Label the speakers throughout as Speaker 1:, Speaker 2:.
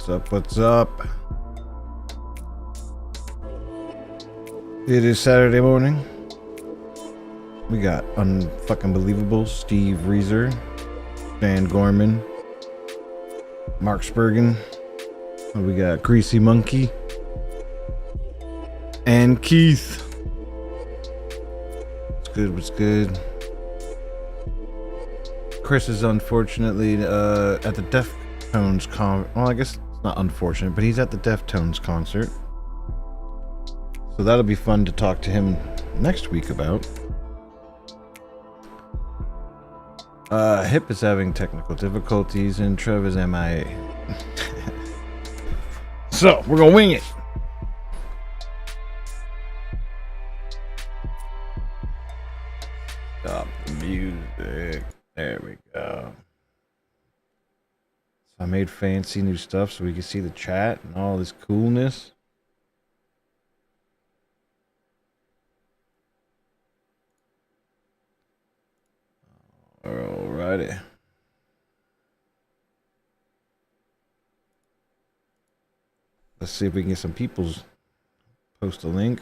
Speaker 1: What's up? What's up? It is Saturday morning. We got unfucking believable Steve Reeser, Dan Gorman, Mark Spurgeon. We got Greasy Monkey and Keith. What's good? What's good? Chris is unfortunately at the Deftones well, I guess it's not unfortunate, but he's at the Deftones concert. So that'll be fun to talk to him next week about. Hip is having technical difficulties and Trev is MIA. So, we're gonna wing it. Stop the music. There we go. So I made fancy new stuff so we can see the chat and all this coolness. Alrighty. Let's see if we can get some people's post a link.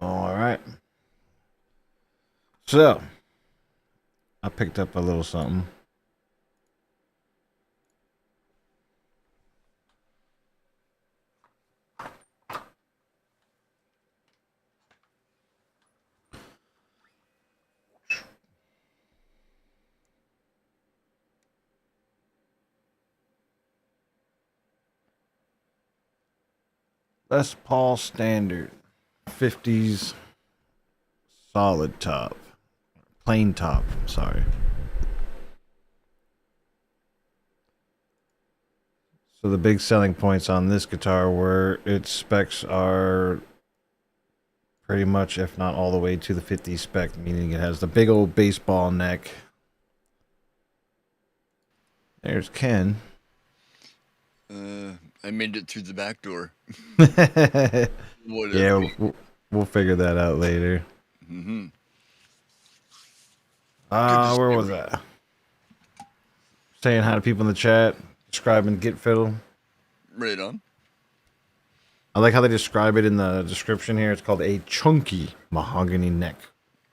Speaker 1: All right. So, I picked up a little something. Les Paul Standard 50s solid top. Plain top, sorry. So the big selling points on this guitar were its specs are pretty much, if not all the way to the 50 spec, meaning it has the big old baseball neck. There's Ken.
Speaker 2: I made it through the back door.
Speaker 1: Yeah, we'll figure that out later.
Speaker 2: Mm-hmm.
Speaker 1: Where was that? Saying hi to people in the chat, describing Git Fiddle.
Speaker 2: Right on.
Speaker 1: I like how they describe it in the description here. It's called a chunky mahogany neck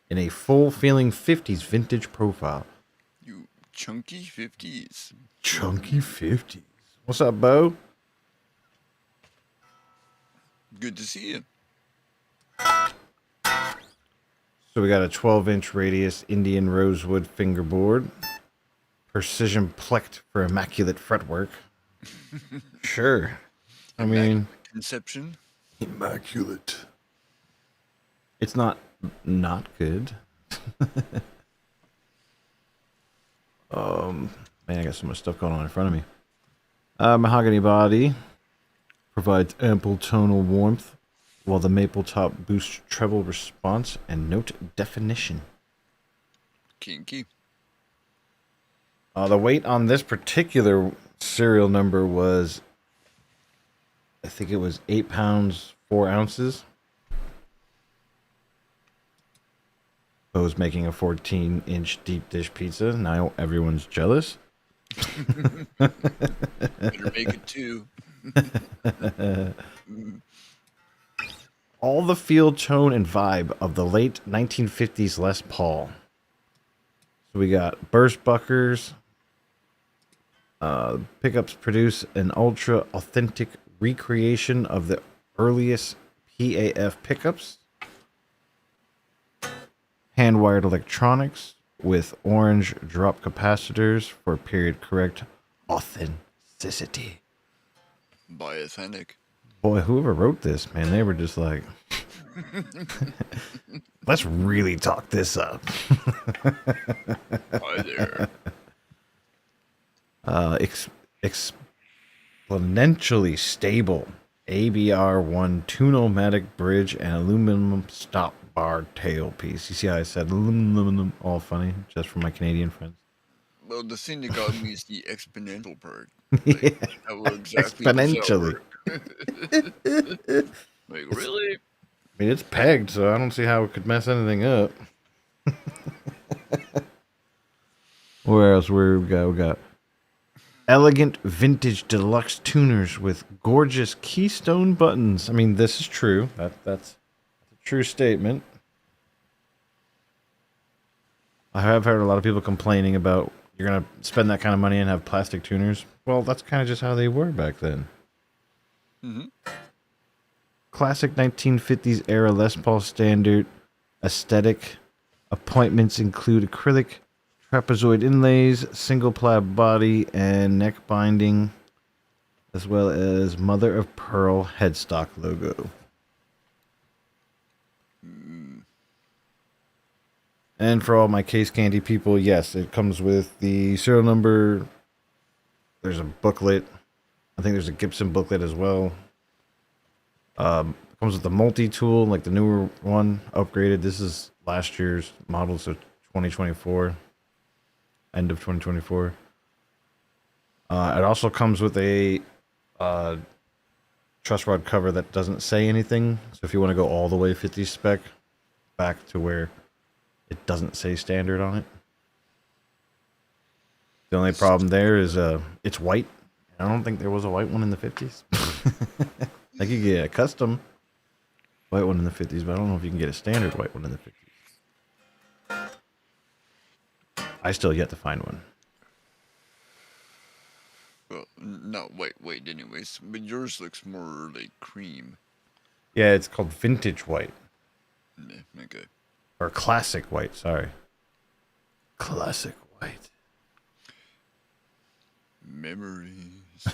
Speaker 1: in a full-feeling 50s vintage profile.
Speaker 2: You chunky 50s.
Speaker 1: Chunky 50s. What's up, Bo?
Speaker 2: Good to see you.
Speaker 1: So we got a 12-inch radius Indian rosewood fingerboard. Precision plecked for immaculate fretwork. Sure. I mean...
Speaker 2: Conception?
Speaker 1: Immaculate. It's not good. Man, I got so much stuff going on in front of me. Mahogany body provides ample tonal warmth, while the maple top boosts treble response and note definition.
Speaker 2: Kinky.
Speaker 1: The weight on this particular serial number was, I think it was 8 pounds 4 ounces. I was making a 14-inch deep dish pizza. Now everyone's jealous.
Speaker 2: Better make it too.
Speaker 1: All the feel, tone, and vibe of the late 1950s Les Paul. So we got burst buckers. Pickups produce an ultra authentic recreation of the earliest PAF pickups. Hand-wired electronics with orange drop capacitors for period correct authenticity.
Speaker 2: By authentic.
Speaker 1: Boy, whoever wrote this, man, they were just like, let's really talk this up.
Speaker 2: Hi there.
Speaker 1: Exponentially stable ABR1 two-nomatic bridge and aluminum stop bar tailpiece. You see how I said aluminum, all funny, just for my Canadian friends.
Speaker 2: Well, the thing that got me is the exponential part.
Speaker 1: Yeah,
Speaker 2: Like, how exactly does that
Speaker 1: exponentially.
Speaker 2: work?
Speaker 1: I
Speaker 2: Like, really?
Speaker 1: mean, it's pegged, so I don't see how it could mess anything up. Where else? Where we got? We got elegant vintage deluxe tuners with gorgeous keystone buttons. I mean, this is true. That's a true statement. I have heard a lot of people complaining about you're gonna spend that kind of money and have plastic tuners. Well, that's kind of just how they were back then.
Speaker 2: Mm-hmm.
Speaker 1: Classic 1950s era Les Paul standard aesthetic. Appointments include acrylic trapezoid inlays, single plaid body, and neck binding, as well as mother of pearl headstock logo. And for all my case candy people, yes, it comes with the serial number. There's a booklet. I think there's a Gibson booklet as well. Comes with the multi-tool, like the newer one, upgraded. This is last year's model, so 2024. End of 2024. It also comes with a truss rod cover that doesn't say anything. So if you want to go all the way 50 spec, back to where it doesn't say standard on it. The only problem there is it's white. I don't think there was a white one in the 50s. I could get a custom white one in the 50s, but I don't know if you can get a standard white one in the 50s. I still yet to find one.
Speaker 2: Well, no, wait. Anyways, but yours looks more like cream.
Speaker 1: Yeah, it's called vintage white.
Speaker 2: Okay.
Speaker 1: Or classic white, sorry. Classic white.
Speaker 2: Memories.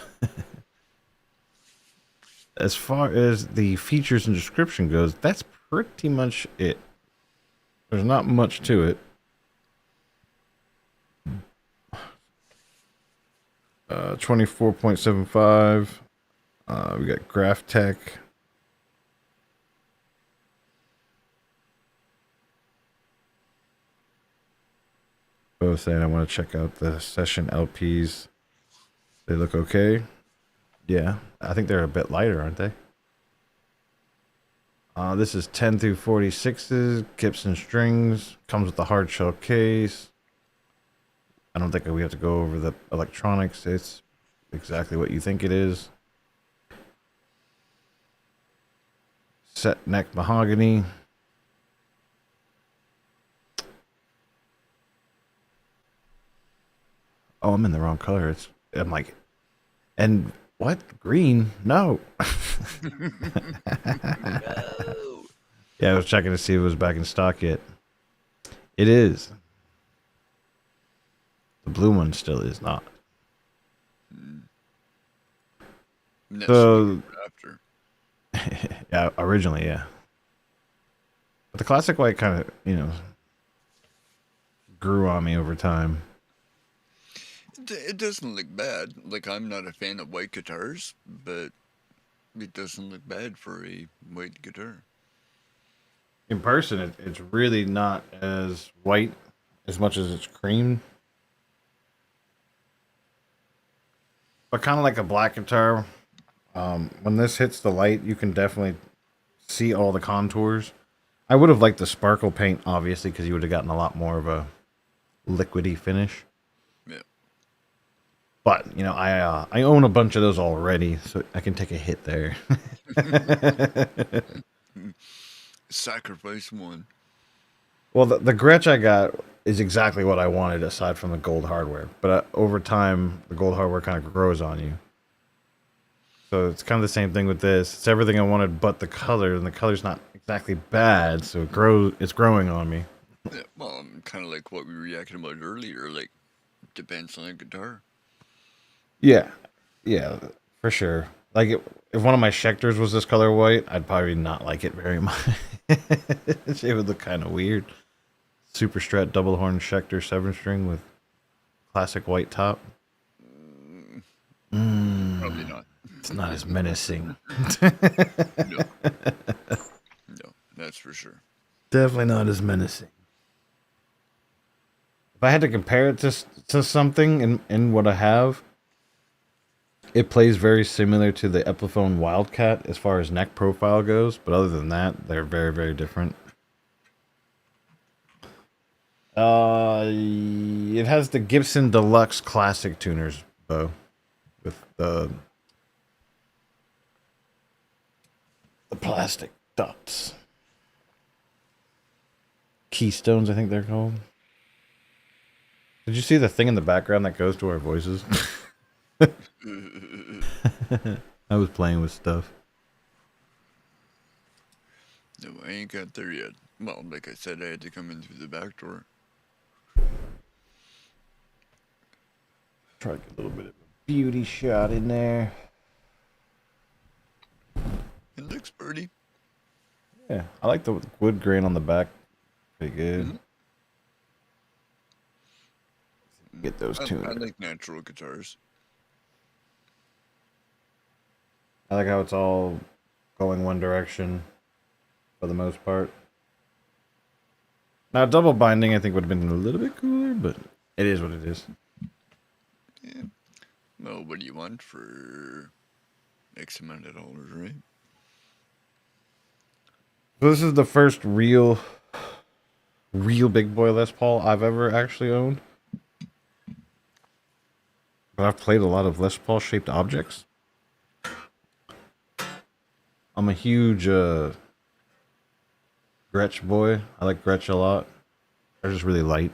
Speaker 1: As far as the features and description goes, that's pretty much it. There's not much to it. 24.75. We got Graph Tech. Both saying I want to check out the session LPs. They look okay. Yeah, I think they're a bit lighter, aren't they? This is 10 through 46s, Gibson strings, comes with the hard shell case. I don't think we have to go over the electronics. It's exactly what you think it is. Set neck mahogany. Oh, I'm in the wrong color. I'm like, and what? Green? No.
Speaker 2: No.
Speaker 1: Yeah, I was checking to see if it was back in stock yet. It is. The blue one still is not. So,
Speaker 2: After.
Speaker 1: yeah, originally, yeah. But the classic white kind of, grew on me over time.
Speaker 2: It doesn't look bad. Like, I'm not a fan of white guitars, but it doesn't look bad for a white guitar.
Speaker 1: In person, it's really not as white as much as it's cream. But kind of like a black guitar. When this hits the light, you can definitely see all the contours. I would have liked the sparkle paint, obviously, because you would have gotten a lot more of a liquidy finish.
Speaker 2: Yeah.
Speaker 1: But, I own a bunch of those already, so I can take a hit there.
Speaker 2: Sacrifice one.
Speaker 1: Well, the Gretsch I got is exactly what I wanted, aside from the gold hardware. But over time, the gold hardware kind of grows on you. So it's kind of the same thing with this. It's everything I wanted but the color, and the color's not exactly bad, so it's growing on me.
Speaker 2: Yeah, well, kind of like what we were talking about earlier. Like, depends on the guitar.
Speaker 1: Yeah, for sure. Like, if one of my Schecters was this color white, I'd probably not like it very much. It would look kind of weird. Super Strat double horn Schecter 7-string with classic white top.
Speaker 2: Probably not.
Speaker 1: It's not as menacing.
Speaker 2: No. No, that's for sure.
Speaker 1: Definitely not as menacing. if I had to compare it to something in what I have, it plays very similar to the Epiphone Wildcat as far as neck profile goes, but other than that, they're very, very different. It has the Gibson Deluxe Classic tuners bow with the plastic dots. Keystones, I think they're called. Did you see the thing in the background that goes to our voices? I was playing with stuff.
Speaker 2: No, I ain't got there yet. Well, like I said, I had to come in through the back door.
Speaker 1: Try to get a little bit of a beauty shot in there.
Speaker 2: It looks pretty.
Speaker 1: Yeah, I like the wood grain on the back. Pretty good. Mm-hmm. Get those tuned.
Speaker 2: I like natural guitars.
Speaker 1: I like how it's all going one direction for the most part. Now, double binding I think would have been a little bit cooler, but it is what it is.
Speaker 2: Yeah. Well, what do you want for X amount of dollars, right?
Speaker 1: So this is the first real big boy Les Paul I've ever actually owned. But I've played a lot of Les Paul shaped objects. I'm a huge Gretsch boy. I like Gretsch a lot. They're just really light.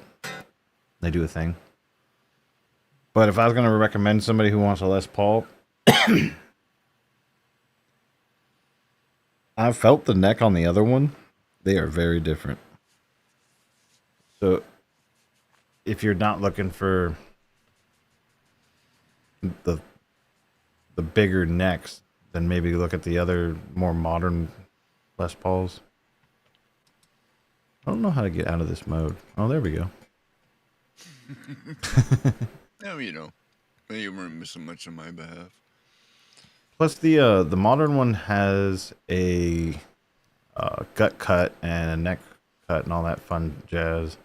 Speaker 1: They do a thing. But if I was going to recommend somebody who wants a Les Paul, I've felt the neck on the other one. They are very different. So if you're not looking for the bigger necks, then maybe look at the other more modern Les Pauls. I don't know how to get out of this mode. Oh, there we go.
Speaker 2: Oh, you know, you weren't missing much on my behalf.
Speaker 1: Plus, the modern one has a gut cut and a neck cut and all that fun jazz,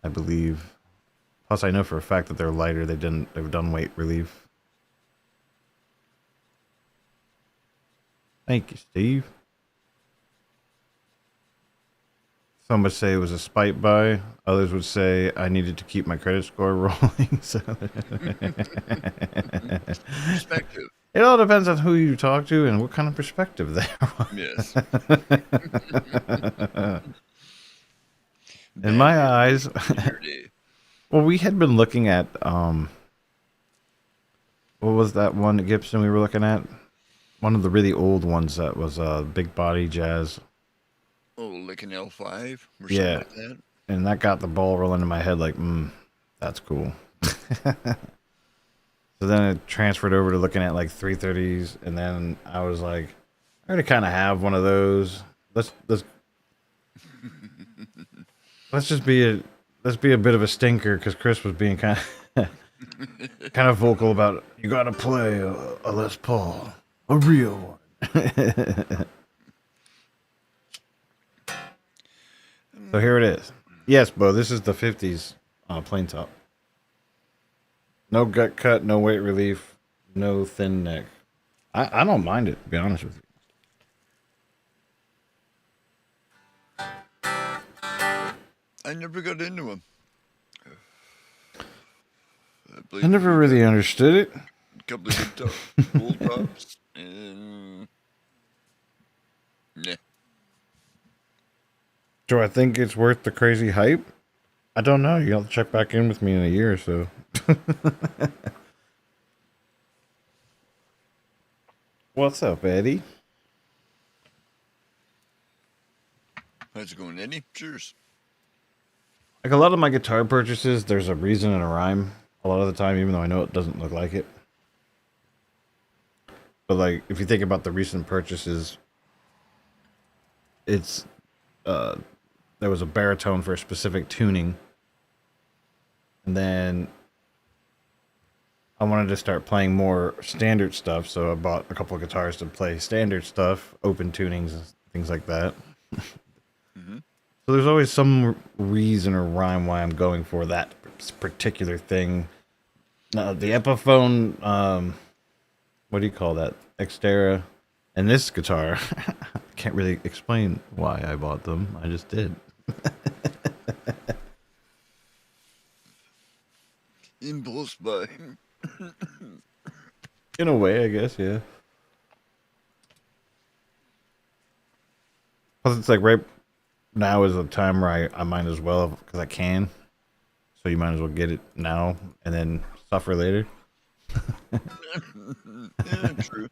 Speaker 1: I believe. Plus, I know for a fact that they're lighter. They've done weight relief. Thank you, Steve. Some would say it was a spite buy. Others would say I needed to keep my credit score rolling. So
Speaker 2: Perspective.
Speaker 1: It all depends on who you talk to and what kind of perspective they are.
Speaker 2: Yes.
Speaker 1: In my eyes, well, we had been looking at what was that one Gibson we were looking at? One of the really old ones that was big body jazz.
Speaker 2: Oh, like an L5 or
Speaker 1: Yeah.
Speaker 2: something like that?
Speaker 1: And that got the ball rolling in my head like, that's cool. So then it transferred over to looking at like 330s, and then I was like, I already kind of have one of those. Let's just be a bit of a stinker, because Chris was being kind of vocal about you got to play a Les Paul, a real one. So here it is. Yes, Bo, this is the 50s plain top. No gut cut, no weight relief, no thin neck. I don't mind it, to be honest with you.
Speaker 2: I never got into them.
Speaker 1: I never really understood it.
Speaker 2: A couple of good gold tops, and nah.
Speaker 1: Do I think it's worth the crazy hype? I don't know. You'll have to check back in with me in a year or so. What's up, Eddie?
Speaker 2: How's it going, Eddie? Cheers.
Speaker 1: Like a lot of my guitar purchases, there's a reason and a rhyme a lot of the time, even though I know it doesn't look like it. But like, if you think about the recent purchases, it's there was a baritone for a specific tuning, and then I wanted to start playing more standard stuff, so I bought a couple of guitars to play standard stuff, open tunings and things like that.
Speaker 2: Mm-hmm.
Speaker 1: So there's always some reason or rhyme why I'm going for that particular thing. No, the Epiphone, what do you call that? Xterra, and this guitar. I can't really explain why I bought them. I just did.
Speaker 2: Impulse buy.
Speaker 1: In a way, I guess, yeah. Plus, it's like right now is a time where I might as well, because I can. So you might as well get it now and then suffer later.
Speaker 2: Yeah, true.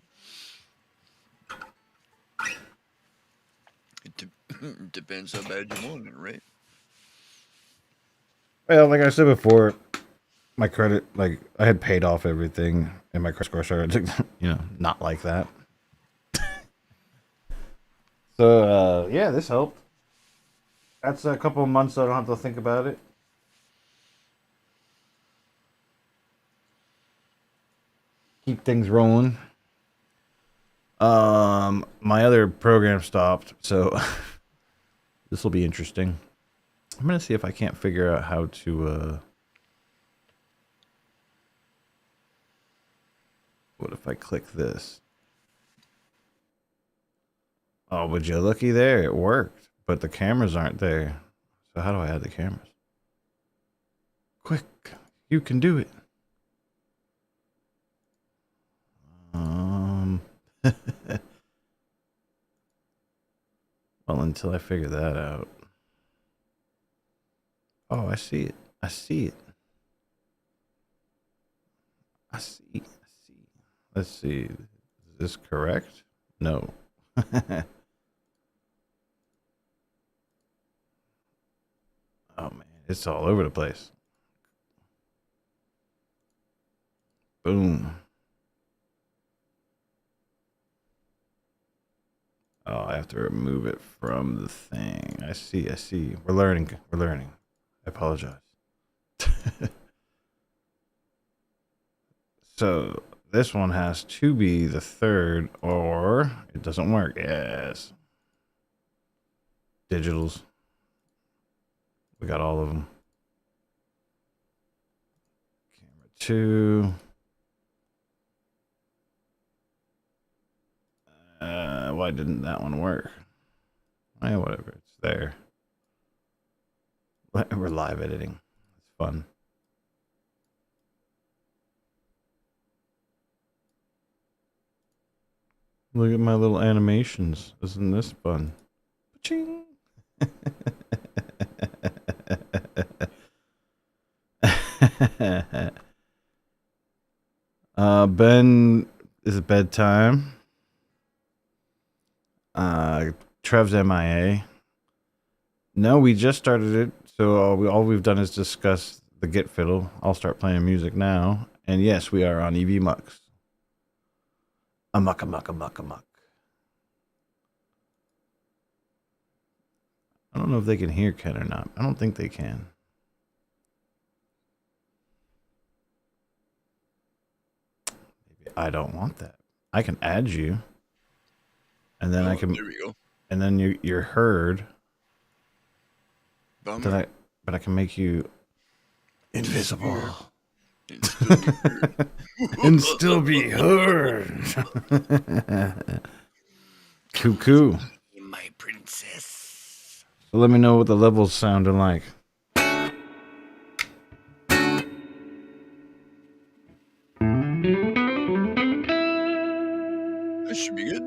Speaker 2: It depends how bad you want it, right?
Speaker 1: Well, like I said before, my credit, like I had paid off everything, and my credit score started to, not like that. So yeah, this helped. That's a couple of months, so I don't have to think about it. Keep things rolling. My other program stopped, so this will be interesting. I'm gonna see if I can't figure out how to. What if I click this? Oh, would you looky there? It worked, but the cameras aren't there. So how do I add the cameras? Quick, you can do it. Well, until I figure that out. Oh, I see it. I see it. I see. Let's see. Is this correct? No. Oh man, it's all over the place. Boom. Oh, I have to remove it from the thing. I see. We're learning. I apologize. So this one has to be the third, or it doesn't work. Yes. Digitals. We got all of them. Camera 2. Why didn't that one work? Yeah, whatever. It's there. We're live editing. It's fun. Look at my little animations. Isn't this fun? Ching. Ben, is it bedtime? Trev's MIA. No, we just started it, so all we've done is discuss the Git fiddle. I'll start playing music now, and yes, we are on EV Mux. Amok. I don't know if they can hear Ken or not. I don't think they can. Maybe I don't want that. I can add you, and then I can.
Speaker 2: There we go.
Speaker 1: And then you're heard.
Speaker 2: Bummer.
Speaker 1: But I can make you invisible. And still be heard. Cuckoo.
Speaker 2: My princess.
Speaker 1: So let me know what the levels sounded like.
Speaker 2: That should be good.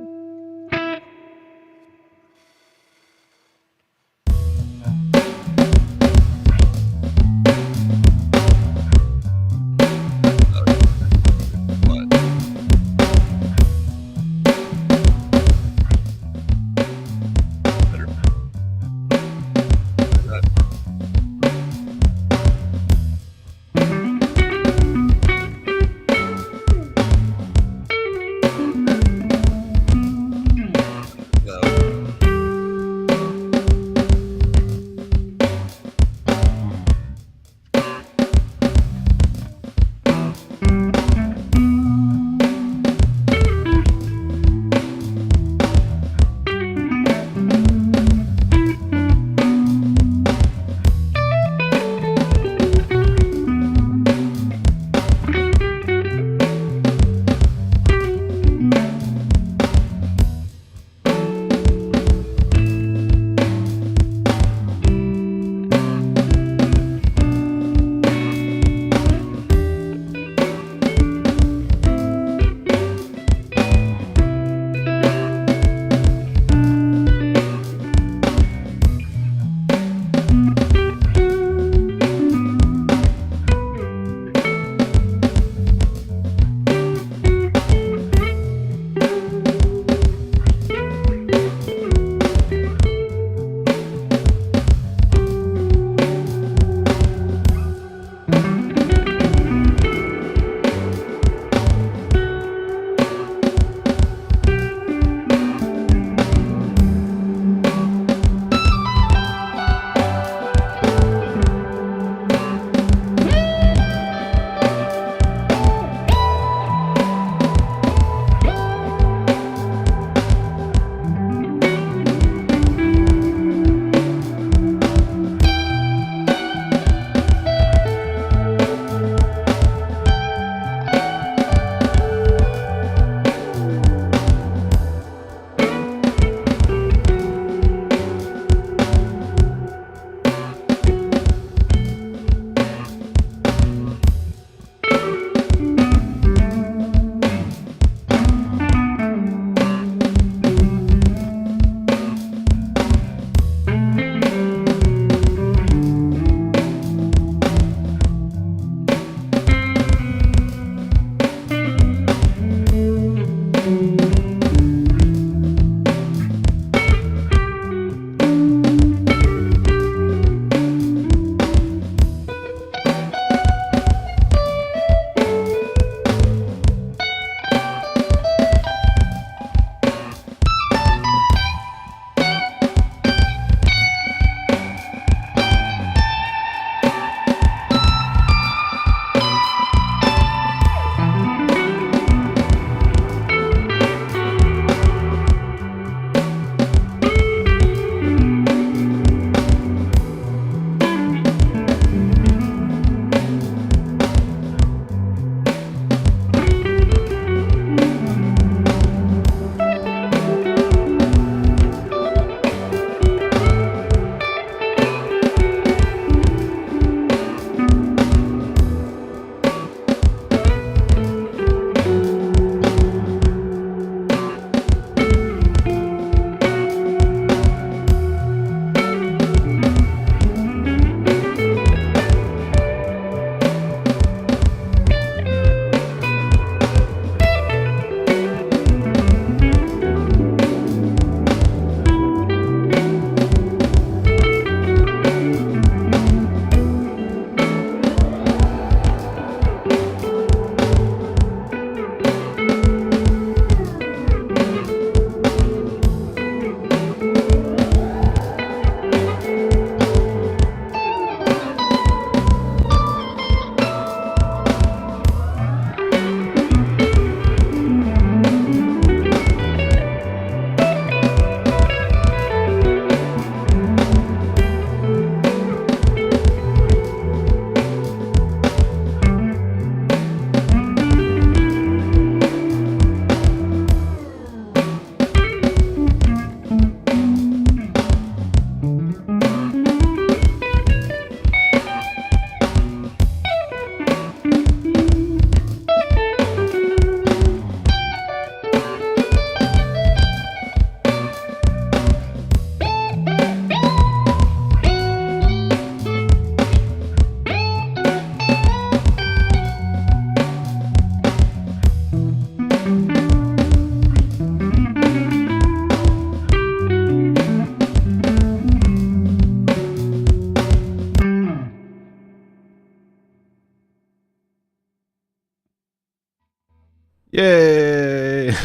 Speaker 1: Yay! I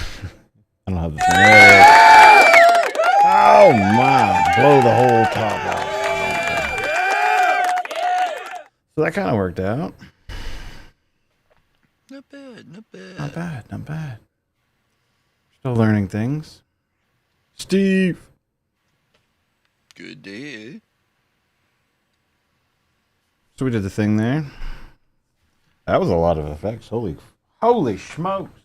Speaker 1: don't have the thing. Yay. Oh my! Blow the whole top off. So that kind of worked out.
Speaker 2: Not bad, not bad.
Speaker 1: Not bad, not bad. Still learning things. Steve!
Speaker 2: Good day.
Speaker 1: So we did the thing there. That was a lot of effects. Holy smokes!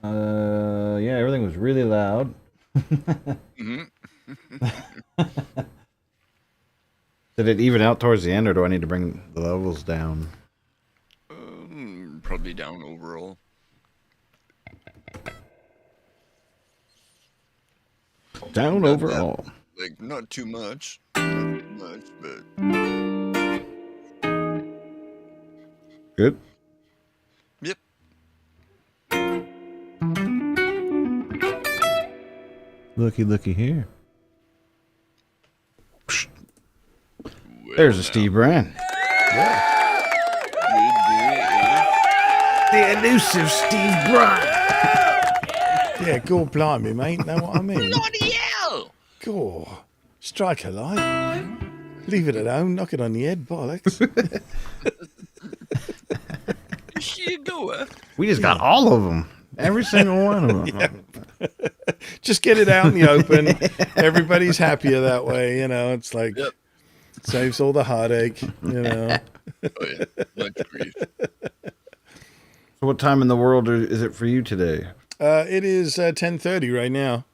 Speaker 1: Yeah, everything was really loud.
Speaker 2: Mm-hmm.
Speaker 1: Did it even out towards the end, or do I need to bring the levels down?
Speaker 2: Probably down overall.
Speaker 1: Down
Speaker 2: Not
Speaker 1: overall.
Speaker 2: that, like, not too much. But
Speaker 1: Good.
Speaker 2: yep.
Speaker 1: Looky here.
Speaker 2: Well,
Speaker 1: There's a Steve Brand.
Speaker 2: Good day.
Speaker 1: The elusive Steve Brand.
Speaker 3: Yeah, God blimey, mate. Know what I mean?
Speaker 2: Bloody hell!
Speaker 3: God, strike a light. Leave it at home. Knock it on the head, bollocks.
Speaker 2: Here you go,
Speaker 1: We just got all of them. Every single one of them.
Speaker 3: Just get it out in the open. Everybody's happier that way. You know, it's like
Speaker 2: Yep.
Speaker 3: saves all the heartache. You know.
Speaker 2: Oh, yeah. Much grief.
Speaker 1: So what time in the world is it for you today?
Speaker 3: It is 10:30 right now.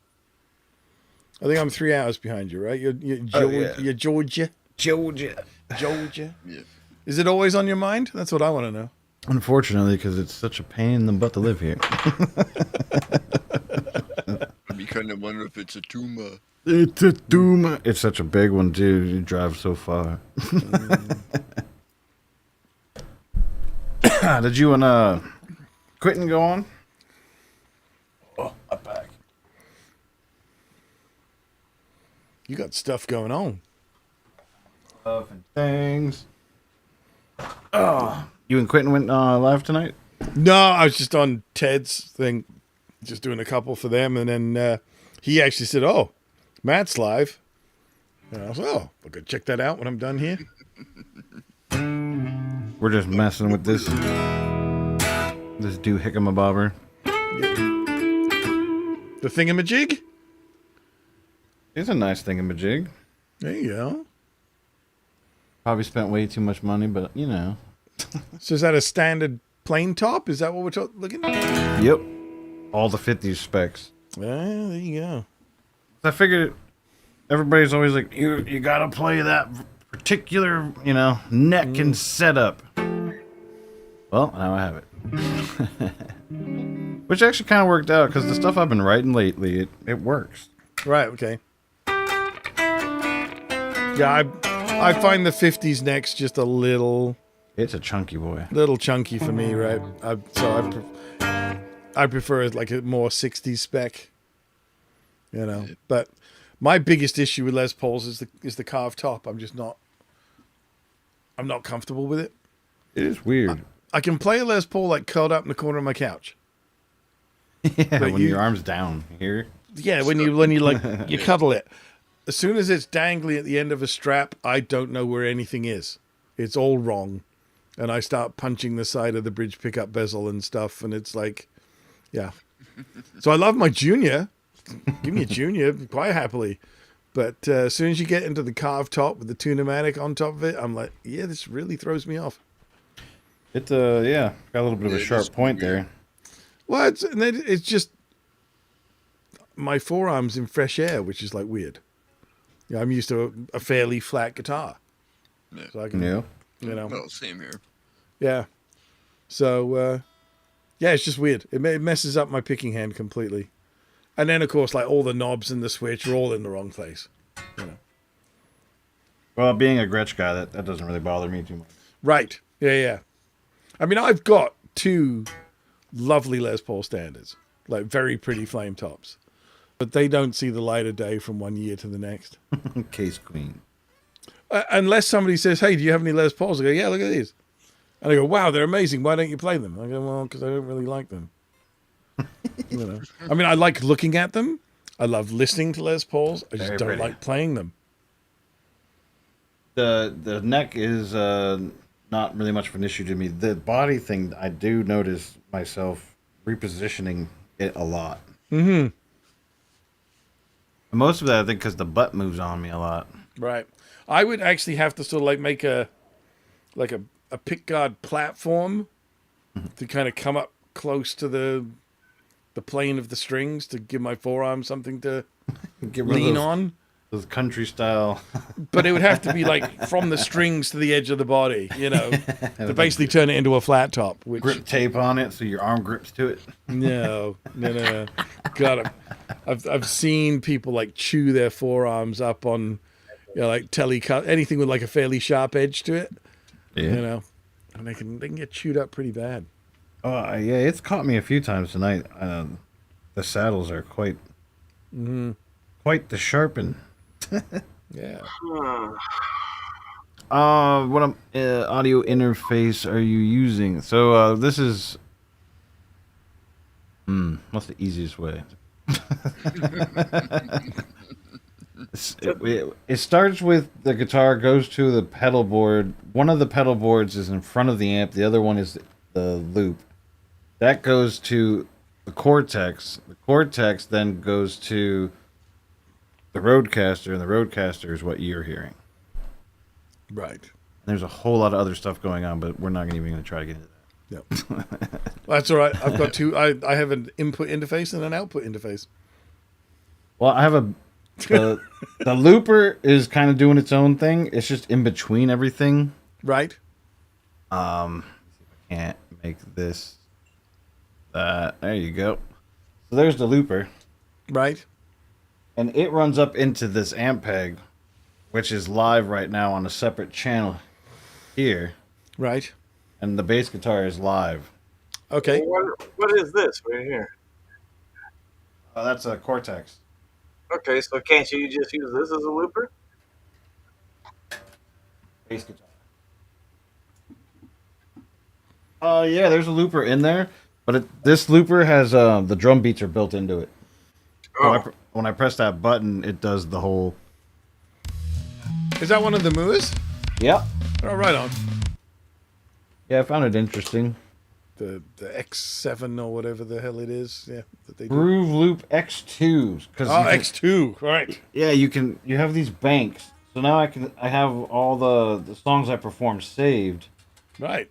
Speaker 3: I think I'm 3 hours behind you, right? You're Georgia.
Speaker 1: Georgia.
Speaker 3: Georgia.
Speaker 2: Yeah.
Speaker 3: Is it always on your mind? That's what I want to know.
Speaker 1: Unfortunately, because it's such a pain in the butt to live here.
Speaker 2: You kind of wonder if it's a tumor.
Speaker 1: It's a doom. It's such a big one, dude. You drive so far. Did you and Quentin go on? Oh, my back.
Speaker 3: You got stuff going on.
Speaker 1: Stuff and things. Oh, you and Quentin went live tonight?
Speaker 3: No, I was just on Ted's thing, just doing a couple for them, and then he actually said, "Oh, Matt's live." And I was like, "Oh, I'll go check that out when I'm done here."
Speaker 1: We're just messing with this dude Hickamabobber.
Speaker 3: The thingamajig?
Speaker 1: It's a nice thingamajig.
Speaker 3: There you go.
Speaker 1: Probably spent way too much money, but you know.
Speaker 3: So is that a standard plain top? Is that what we're looking at?
Speaker 1: Yep. All the 50s specs.
Speaker 3: There you go.
Speaker 1: I figured everybody's always like, you gotta play that particular, neck and setup. Well, now I have it. Which actually kind of worked out, because the stuff I've been writing lately, it works.
Speaker 3: Right, okay. Yeah, I find the 50s necks just a little
Speaker 1: It's a chunky boy.
Speaker 3: chunky for me, right? I prefer like a more 60s spec, But my biggest issue with Les Pauls is the carved top. I'm not comfortable with it.
Speaker 1: It is weird.
Speaker 3: I can play a Les Paul like curled up in the corner of my couch.
Speaker 1: Yeah, when your arm's down here.
Speaker 3: Yeah, when you like you cuddle it. As soon as it's dangling at the end of a strap, I don't know where anything is. It's all wrong. And I start punching the side of the bridge pickup bezel and stuff, and it's like, yeah. So I love my Junior. Give me a Junior quite happily. But as soon as you get into the carved top with the Tune-O-Matic on top of it, I'm like, yeah, this really throws me off.
Speaker 1: It's got a little bit of a sharp point there.
Speaker 3: Well, it's just my forearm's in fresh air, which is like weird. Yeah, I'm used to a fairly flat guitar.
Speaker 2: Yeah.
Speaker 3: So I can,
Speaker 1: Yeah.
Speaker 2: Well, same here.
Speaker 3: Yeah. So, it's just weird. It messes up my picking hand completely. And then, of course, like all the knobs and the switch are all in the wrong place.
Speaker 1: Well, being a Gretsch guy, that doesn't really bother me too much.
Speaker 3: Right. Yeah. I mean, I've got 2 lovely Les Paul standards, like very pretty flame tops. But they don't see the light of day from one year to the next.
Speaker 1: Case queen.
Speaker 3: Unless somebody says, "Hey, do you have any Les Pauls?" I go, "Yeah, look at these." And I go, wow, they're amazing. Why don't you play them? I go, well, because I don't really like them. I mean, I like looking at them. I love listening to Les Pauls. I just
Speaker 1: Very
Speaker 3: don't
Speaker 1: pretty.
Speaker 3: like playing them.
Speaker 1: The neck is not really much of an issue to me. The body thing, I do notice myself repositioning it a lot.
Speaker 3: Mm-hmm.
Speaker 1: Most of that, I think, because the butt moves on me a lot.
Speaker 3: Right. I would actually have to sort of like make a pickguard platform to kind of come up close to the plane of the strings to give my forearm something to
Speaker 1: Get rid of
Speaker 3: lean
Speaker 1: those,
Speaker 3: on.
Speaker 1: those country style.
Speaker 3: But it would have to be like from the strings to the edge of the body, to basically turn it into a flat top. Which
Speaker 1: Grip tape on it so your arm grips to it.
Speaker 3: no. God, I've seen people like chew their forearms up on, like telecut anything with like a fairly sharp edge to it.
Speaker 1: Yeah.
Speaker 3: And they can get chewed up pretty bad.
Speaker 1: Oh, yeah, it's caught me a few times tonight. The saddles are quite the sharpen.
Speaker 3: Yeah.
Speaker 1: What audio interface are you using? So this is. What's the easiest way? It starts with the guitar, goes to the pedal board. One of the pedal boards is in front of the amp. The other one is the loop. That goes to the Cortex. The Cortex then goes to the Rodecaster, and the Rodecaster is what you're hearing.
Speaker 3: Right.
Speaker 1: There's a whole lot of other stuff going on, but we're not even going to try to get into that.
Speaker 3: Yep. Well, that's all right. I've got two. I have an input interface and an output interface.
Speaker 1: Well, I have the looper is kind of doing its own thing. It's just in between everything.
Speaker 3: Right.
Speaker 1: Can't make this. There you go. So there's the looper,
Speaker 3: Right.
Speaker 1: and it runs up into this amp peg, which is live right now on a separate channel here,
Speaker 3: Right.
Speaker 1: and the bass guitar is live.
Speaker 3: Okay.
Speaker 4: What is this right here?
Speaker 1: That's a Cortex.
Speaker 4: Okay, so can't you just use this as a looper?
Speaker 1: Bass guitar. Yeah, there's a looper in there, but this looper has the drum beats are built into it.
Speaker 4: Oh,
Speaker 1: When I press that button, it does the whole.
Speaker 3: Is that one of the Moors?
Speaker 1: Yep.
Speaker 3: Oh, right on.
Speaker 1: Yeah, I found it interesting.
Speaker 3: The X7 or whatever the hell it is. Yeah. That they do.
Speaker 1: Groove Loop X2.
Speaker 3: Oh, X2. Right.
Speaker 1: Yeah, you have these banks. So now I have all the songs I performed saved.
Speaker 3: Right.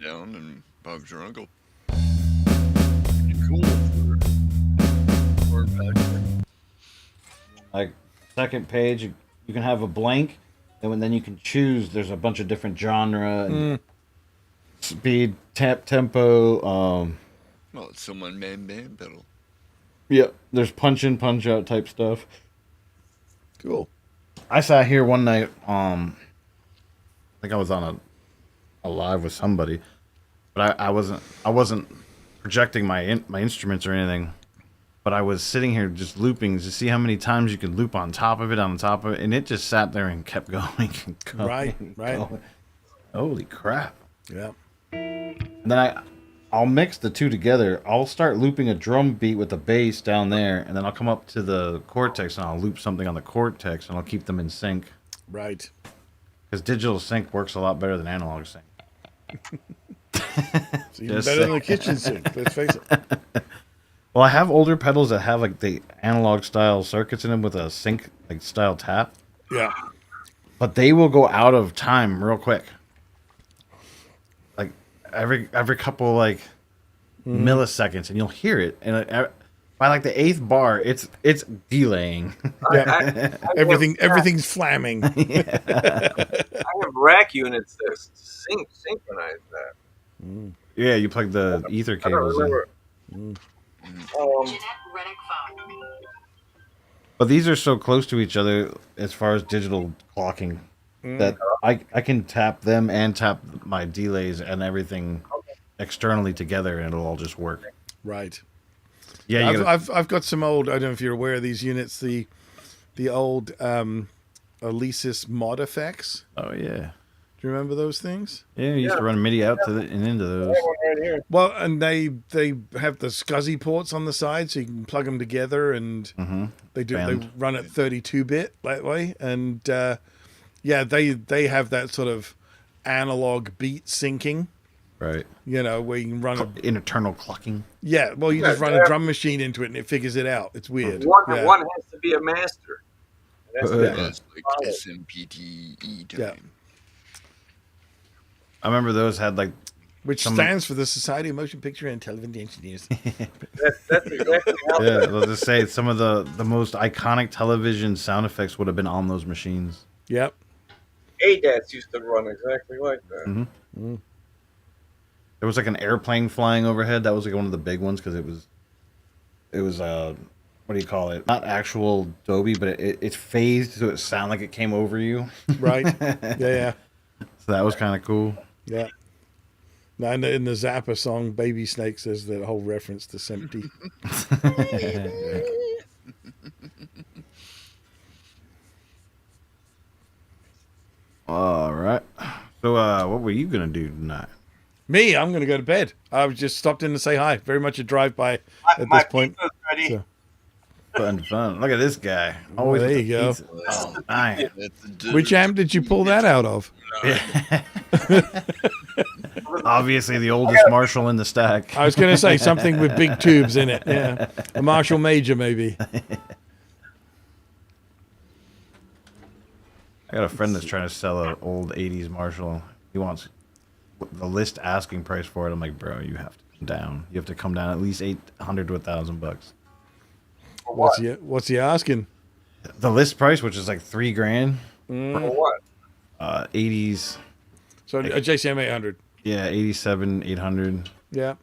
Speaker 2: Down and Bob's your uncle. Pretty cool for factory.
Speaker 1: Like second page, you can have a blank, and then you can choose. There's a bunch of different genre, and speed, tempo.
Speaker 2: Well, it's some one-man band pedal.
Speaker 1: Yeah, there's punch in, punch out type stuff.
Speaker 3: Cool.
Speaker 1: I sat here one night. I think I was on a live with somebody, but I wasn't projecting my instruments or anything. But I was sitting here just looping to see how many times you could loop on top of it, and it just sat there and kept going and going.
Speaker 3: Right.
Speaker 1: and
Speaker 3: Right.
Speaker 1: going. Holy crap!
Speaker 3: Yeah.
Speaker 1: And then I'll mix the two together. I'll start looping a drum beat with the bass down there, and then I'll come up to the Cortex and I'll loop something on the Cortex, and I'll keep them in sync.
Speaker 3: Right.
Speaker 1: Because digital sync works a lot better than analog sync.
Speaker 3: It's even
Speaker 1: Just
Speaker 3: better than the kitchen sink. Let's face it.
Speaker 1: Well, I have older pedals that have like the analog style circuits in them with a sync like style tap,
Speaker 3: Yeah.
Speaker 1: but they will go out of time real quick. Like every couple like milliseconds, and you'll hear it, and by like the eighth bar, it's delaying.
Speaker 3: Yeah. Everything's flamming.
Speaker 4: I have rack units that synchronize that.
Speaker 1: Yeah, you plug the ether
Speaker 4: I don't
Speaker 1: cables in.
Speaker 4: remember.
Speaker 1: But these are so close to each other as far as digital clocking that I can tap them and tap my delays and everything externally together, and it'll all just work.
Speaker 3: Right.
Speaker 1: Yeah, you gotta,
Speaker 3: I've got some old. I don't know if you're aware of these units. The old Alesis mod effects.
Speaker 1: oh yeah.
Speaker 3: Do you remember those things?
Speaker 1: Yeah, you used to run MIDI out to and into
Speaker 4: I
Speaker 1: those.
Speaker 4: have one right here.
Speaker 3: Well, and they have the SCSI ports on the side, so you can plug them together, and they run at 32-bit that way, and they have that sort of analog beat syncing.
Speaker 1: Right.
Speaker 3: You know, where you can run a
Speaker 1: Internal clocking.
Speaker 3: yeah. Well, you just run a drum machine into it, and it figures it out. It's weird.
Speaker 4: One has to be a master. That's
Speaker 2: That's like SMPTE time.
Speaker 3: Yeah.
Speaker 1: I remember those had like
Speaker 3: Which stands for the Society of Motion Picture and Television Engineers.
Speaker 4: that's exactly how.
Speaker 1: yeah, let's just say some of the most iconic television sound effects would have been on those machines.
Speaker 3: Yep.
Speaker 4: ADATs used to run exactly like that.
Speaker 1: There was like an airplane flying overhead. That was like one of the big ones because it was what do you call it? Not actual Dolby, but it phased so it sounded like it came over you.
Speaker 3: Right. Yeah.
Speaker 1: So that was kind of cool.
Speaker 3: Yeah. Now in the Zappa song, Baby Snakes, there's the whole reference to Sempty.
Speaker 1: All right. So what were you gonna do tonight?
Speaker 3: Me, I'm going to go to bed. I was just stopped in to say hi. Very much a drive-by at
Speaker 4: My
Speaker 3: this point.
Speaker 4: pizza's ready.
Speaker 3: So-
Speaker 1: Fun. Look at this guy. Always
Speaker 3: there
Speaker 1: with
Speaker 3: you
Speaker 1: the
Speaker 3: go.
Speaker 1: pizza. Oh, man.
Speaker 2: That's a
Speaker 3: Which amp did you pull that out of?
Speaker 1: Obviously the oldest Marshall in the stack.
Speaker 3: I was going to say something with big tubes in it. Yeah. A Marshall Major, maybe.
Speaker 1: I got a friend that's trying to sell an old 80s Marshall. He wants the list asking price for it. I'm like, bro, you have to come down. You have to come down at least $800 to $1,000.
Speaker 3: What's he asking?
Speaker 1: The list price, which is like $3,000,
Speaker 4: For what?
Speaker 1: 80s.
Speaker 3: So a JCM 800.
Speaker 1: Yeah, 87, 800.
Speaker 3: Yeah.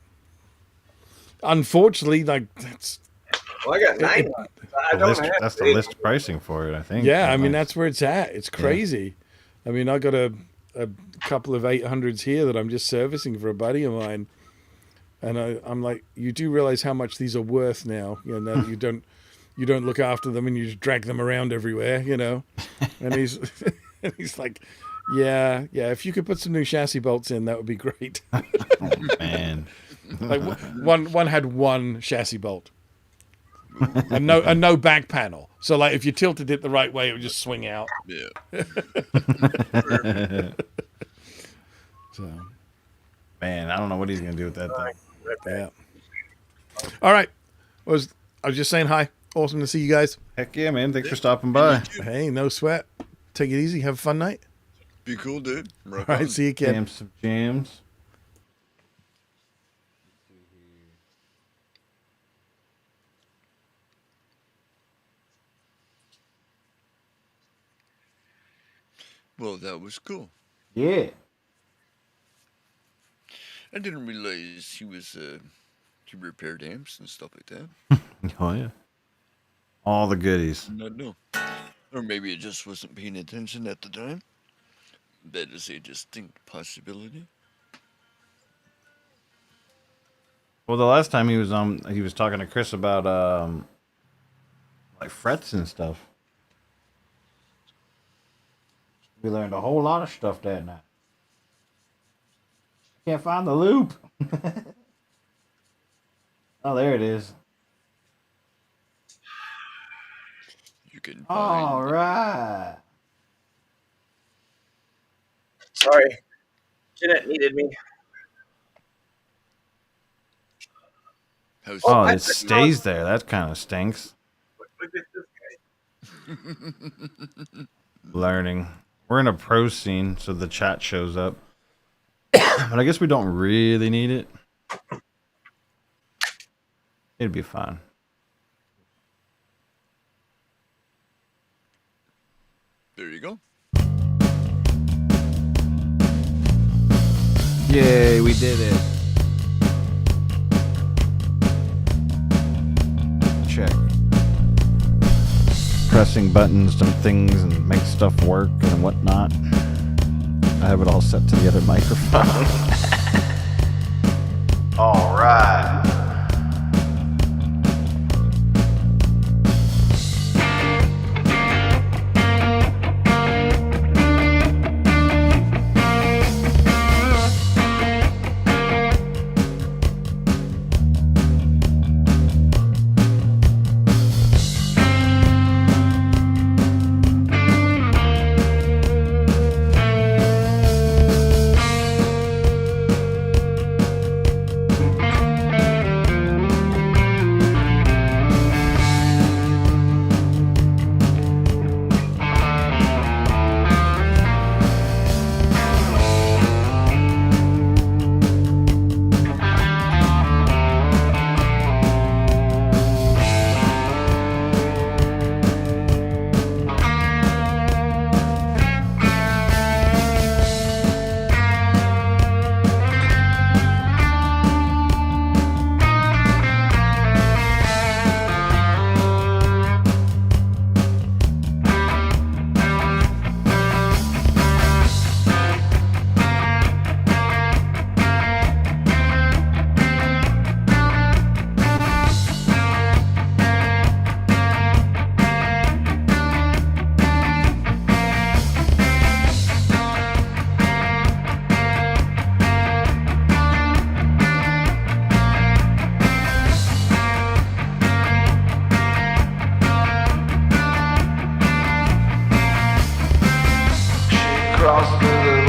Speaker 3: Unfortunately, like that's
Speaker 4: Well, I got 900. I don't have
Speaker 1: That's the
Speaker 4: it.
Speaker 1: list pricing for it, I think.
Speaker 3: yeah. I mean, that's where it's at. It's crazy. I mean, I got a couple of 800s here that I'm just servicing for a buddy of mine, and I'm like, you do realize how much these are worth now? You know, now that you don't look after them and you just drag them around everywhere. You know, and he's he's like, yeah. If you could put some new chassis bolts in, that would be great.
Speaker 1: Man.
Speaker 3: Like one had one chassis bolt. And no back panel. So like if you tilted it the right way, it would just swing out.
Speaker 2: Yeah.
Speaker 3: So
Speaker 1: Man, I don't know what he's going to do with that thing.
Speaker 3: yeah. All right. I was just saying hi. Awesome to see you guys.
Speaker 1: Heck yeah, man. Thanks for stopping by.
Speaker 3: Hey, no sweat. Take it easy. Have a fun night.
Speaker 2: Be cool, dude. Rock
Speaker 3: All right.
Speaker 2: on.
Speaker 3: See you, kid.
Speaker 1: Jams some jams.
Speaker 2: Well, that was cool.
Speaker 1: Yeah.
Speaker 2: I didn't realize he repaired amps and stuff like that.
Speaker 1: Oh, yeah. All the goodies.
Speaker 2: Not know. Or maybe it just wasn't paying attention at the time. That is a distinct possibility.
Speaker 1: Well, the last time he was talking to Chris about like frets and stuff. We learned a whole lot of stuff that night. Can't find the loop. Oh, there it is.
Speaker 2: You can find
Speaker 1: All right.
Speaker 4: Sorry. Jeanette needed me.
Speaker 2: how's
Speaker 1: Oh,
Speaker 4: I-
Speaker 1: it stays there. That kind of stinks.
Speaker 4: Look at this guy.
Speaker 1: Learning. We're in a pro scene, so the chat shows up. But I guess we don't really need it. It'd be fine.
Speaker 2: There you go.
Speaker 1: Yay, we did it. Check. Pressing buttons and things and make stuff work and whatnot. I have it all set to the other microphone. All right.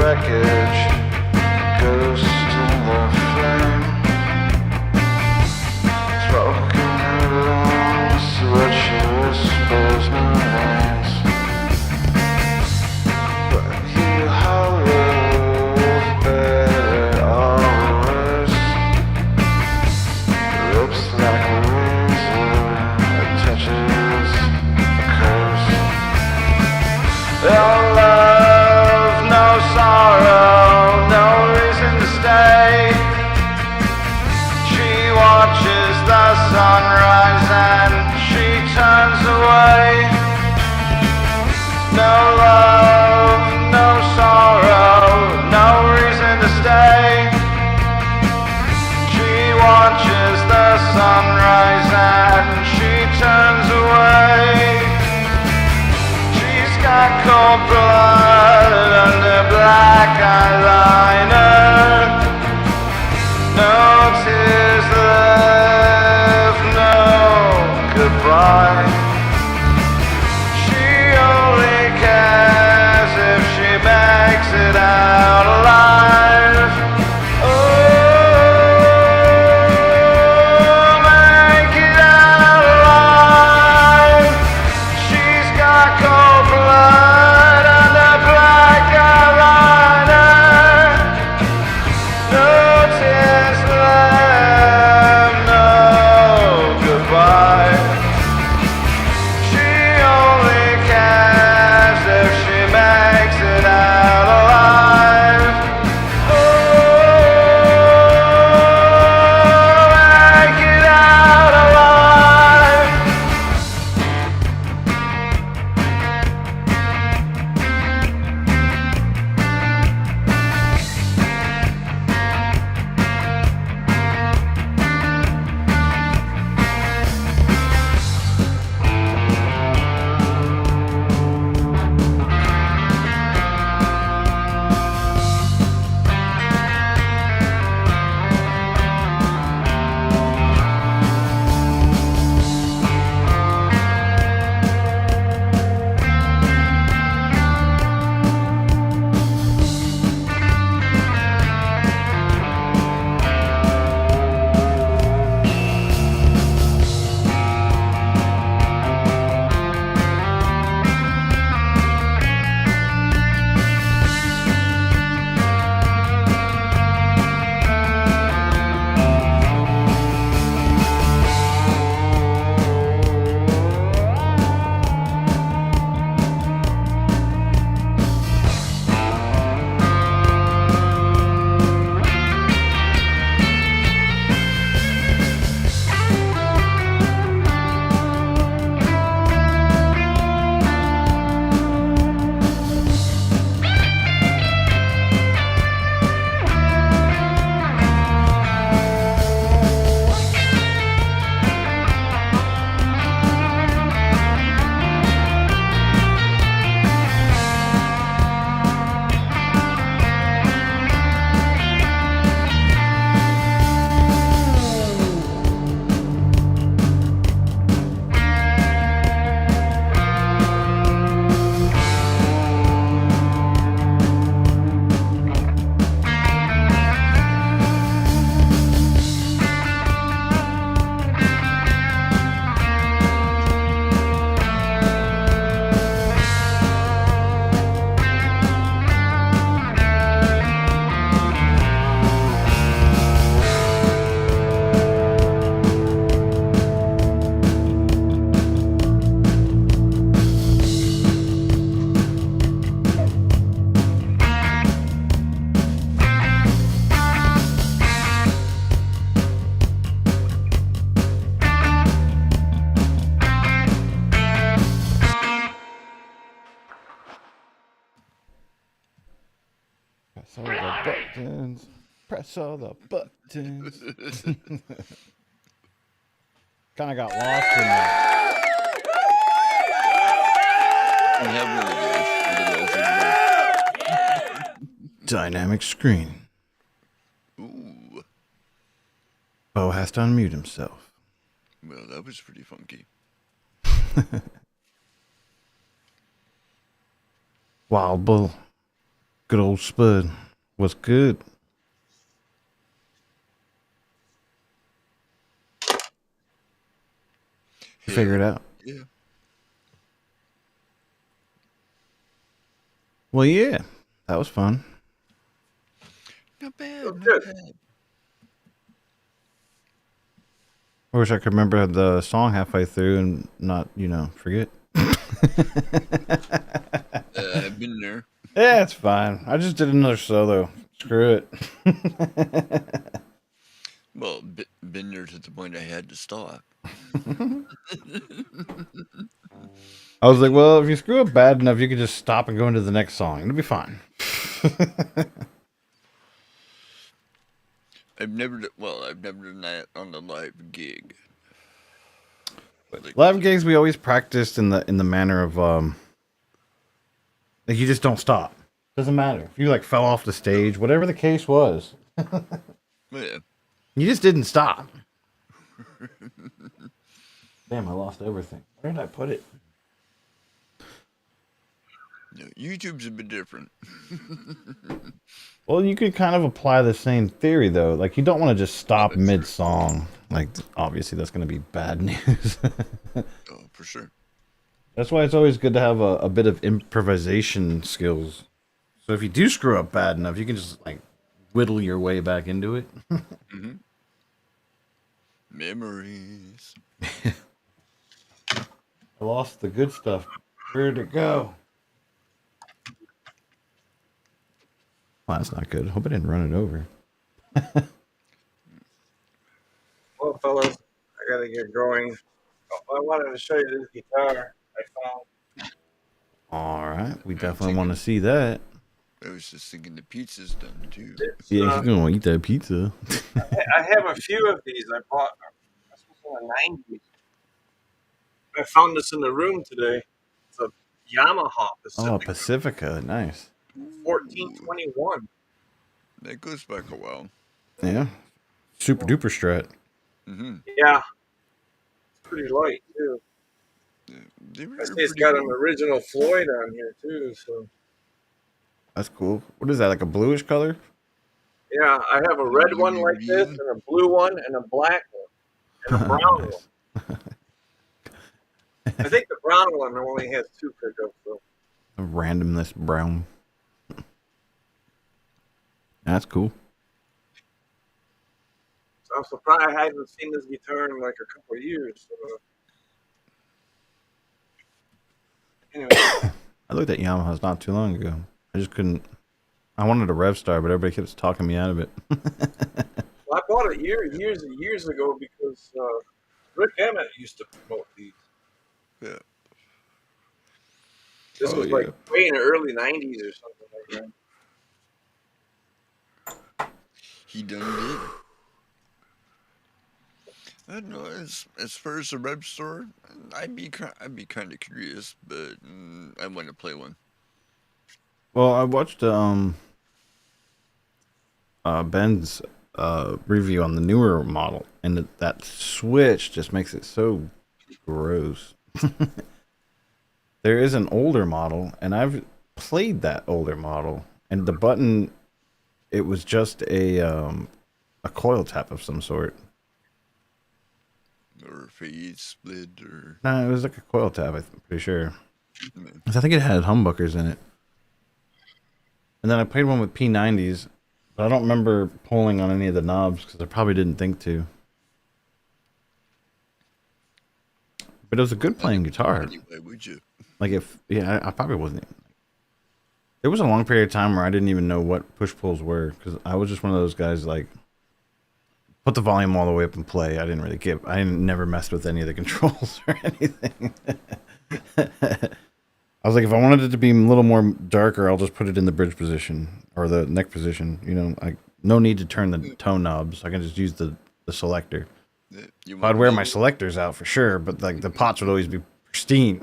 Speaker 1: wreckage, ghost in the flame. Smoking rooms, what she whispers no names. But he hollows better or worse. Lips like a razor, it touches a curse. No love, no sorrow, no reason to stay. She watches the sunrise and she turns away. No love, no sorrow, no reason to stay. She watches the sunrise and she turns away. She's got cold blood under black eyeliner. No tears left, no goodbye. She only cares if she makes it out alive. Oh, make it out alive. She's got cold blood under black eyeliner. No tears left, no goodbye. She only cares if she makes it out alive. Oh, make it out alive. Press all the buttons. Press all the buttons. Kind of got lost in that. Dynamic screen.
Speaker 2: Ooh.
Speaker 1: Bo has to unmute himself.
Speaker 2: Well, that was pretty funky.
Speaker 1: Wild Bull. Good old Spud. What's good? Figure it out.
Speaker 2: Yeah.
Speaker 1: Well, yeah, that was fun.
Speaker 2: Not bad.
Speaker 4: Oh,
Speaker 2: Not
Speaker 4: good.
Speaker 2: bad.
Speaker 1: I wish I could remember the song halfway through and not, forget.
Speaker 2: I've been there.
Speaker 1: Yeah, it's fine. I just did another solo. Screw it.
Speaker 2: Well, been there to the point I had to stop.
Speaker 1: I was like, well, if you screw up bad enough, you could just stop and go into the next song. It'll be fine.
Speaker 2: I've never done that on a live gig. Like,
Speaker 1: Live gigs, we always practiced in the manner of like you just don't stop. Doesn't matter if you like fell off the stage, whatever the case was.
Speaker 2: yeah.
Speaker 1: You just didn't stop. Damn, I lost everything. Where did I put it?
Speaker 2: No, YouTube's a bit different.
Speaker 1: Well, you could kind of apply the same theory though. Like you don't want to just stop mid-song. Like obviously that's going to be bad news.
Speaker 2: Oh, for sure.
Speaker 1: That's why it's always good to have a bit of improvisation skills. So if you do screw up bad enough, you can just like whittle your way back into it.
Speaker 2: Mm-hmm. Memories.
Speaker 1: I lost the good stuff. Where'd it go? Well, that's not good. Hope I didn't run it over.
Speaker 4: Well, fellas, I gotta get going. Oh, I wanted to show you this guitar I found.
Speaker 1: All right, we definitely want to see that.
Speaker 2: I was just thinking the pizza's done too.
Speaker 4: It's,
Speaker 1: Yeah, he's gonna eat that pizza.
Speaker 4: I have a few of these. I bought this was in the 90s. I found this in the room today. It's a Yamaha
Speaker 1: Oh,
Speaker 4: Pacific
Speaker 1: Pacifica, nice.
Speaker 4: 1421.
Speaker 2: That goes back a while.
Speaker 1: Yeah, super duper strat.
Speaker 2: Mm-hmm.
Speaker 4: Yeah, it's pretty light too.
Speaker 2: They were
Speaker 4: I see it's
Speaker 2: pretty
Speaker 4: got
Speaker 2: good.
Speaker 4: an original Floyd on here too. So
Speaker 1: That's cool. What is that? Like a bluish color?
Speaker 4: yeah, I have a red one like this,
Speaker 2: Green.
Speaker 4: and a blue one, and a black one, and a brown
Speaker 1: Nice.
Speaker 4: one. I think the brown one only has 2 pickups. So.
Speaker 1: A randomness brown. That's cool.
Speaker 4: So I'm surprised I hadn't seen this guitar in like a couple of years. So. Anyway,
Speaker 1: I looked at Yamahas not too long ago. I just couldn't. I wanted a Rev Star, but everybody kept talking me out of it.
Speaker 4: well, I bought it years and years ago because Rick Emmett used to promote these.
Speaker 2: Yeah.
Speaker 4: This
Speaker 1: Oh,
Speaker 4: was like way in the early 90s or something like that.
Speaker 2: He done did. I don't know. As far as the Rev Store, I'd be kind of curious, but I want to play one.
Speaker 1: Well, I watched Ben's review on the newer model, and that switch just makes it so gross. There is an older model, and I've played that older model, and the button, it was just a coil tap of some sort.
Speaker 2: Or phase split, or
Speaker 1: No, it was like a coil tap, I'm pretty sure. 'Cause I think it had humbuckers in it. And then I played one with P90s, but I don't remember pulling on any of the knobs because I probably didn't think to. But it was a good playing guitar.
Speaker 2: anyway, would you?
Speaker 1: Like I probably wasn't. There was a long period of time where I didn't even know what push pulls were because I was just one of those guys like put the volume all the way up and play. I never messed with any of the controls or anything. I was like, if I wanted it to be a little more darker, I'll just put it in the bridge position or the neck position. No need to turn the tone knobs. I can just use the selector. I'd wear my selectors out for sure, but like the pots would always be pristine.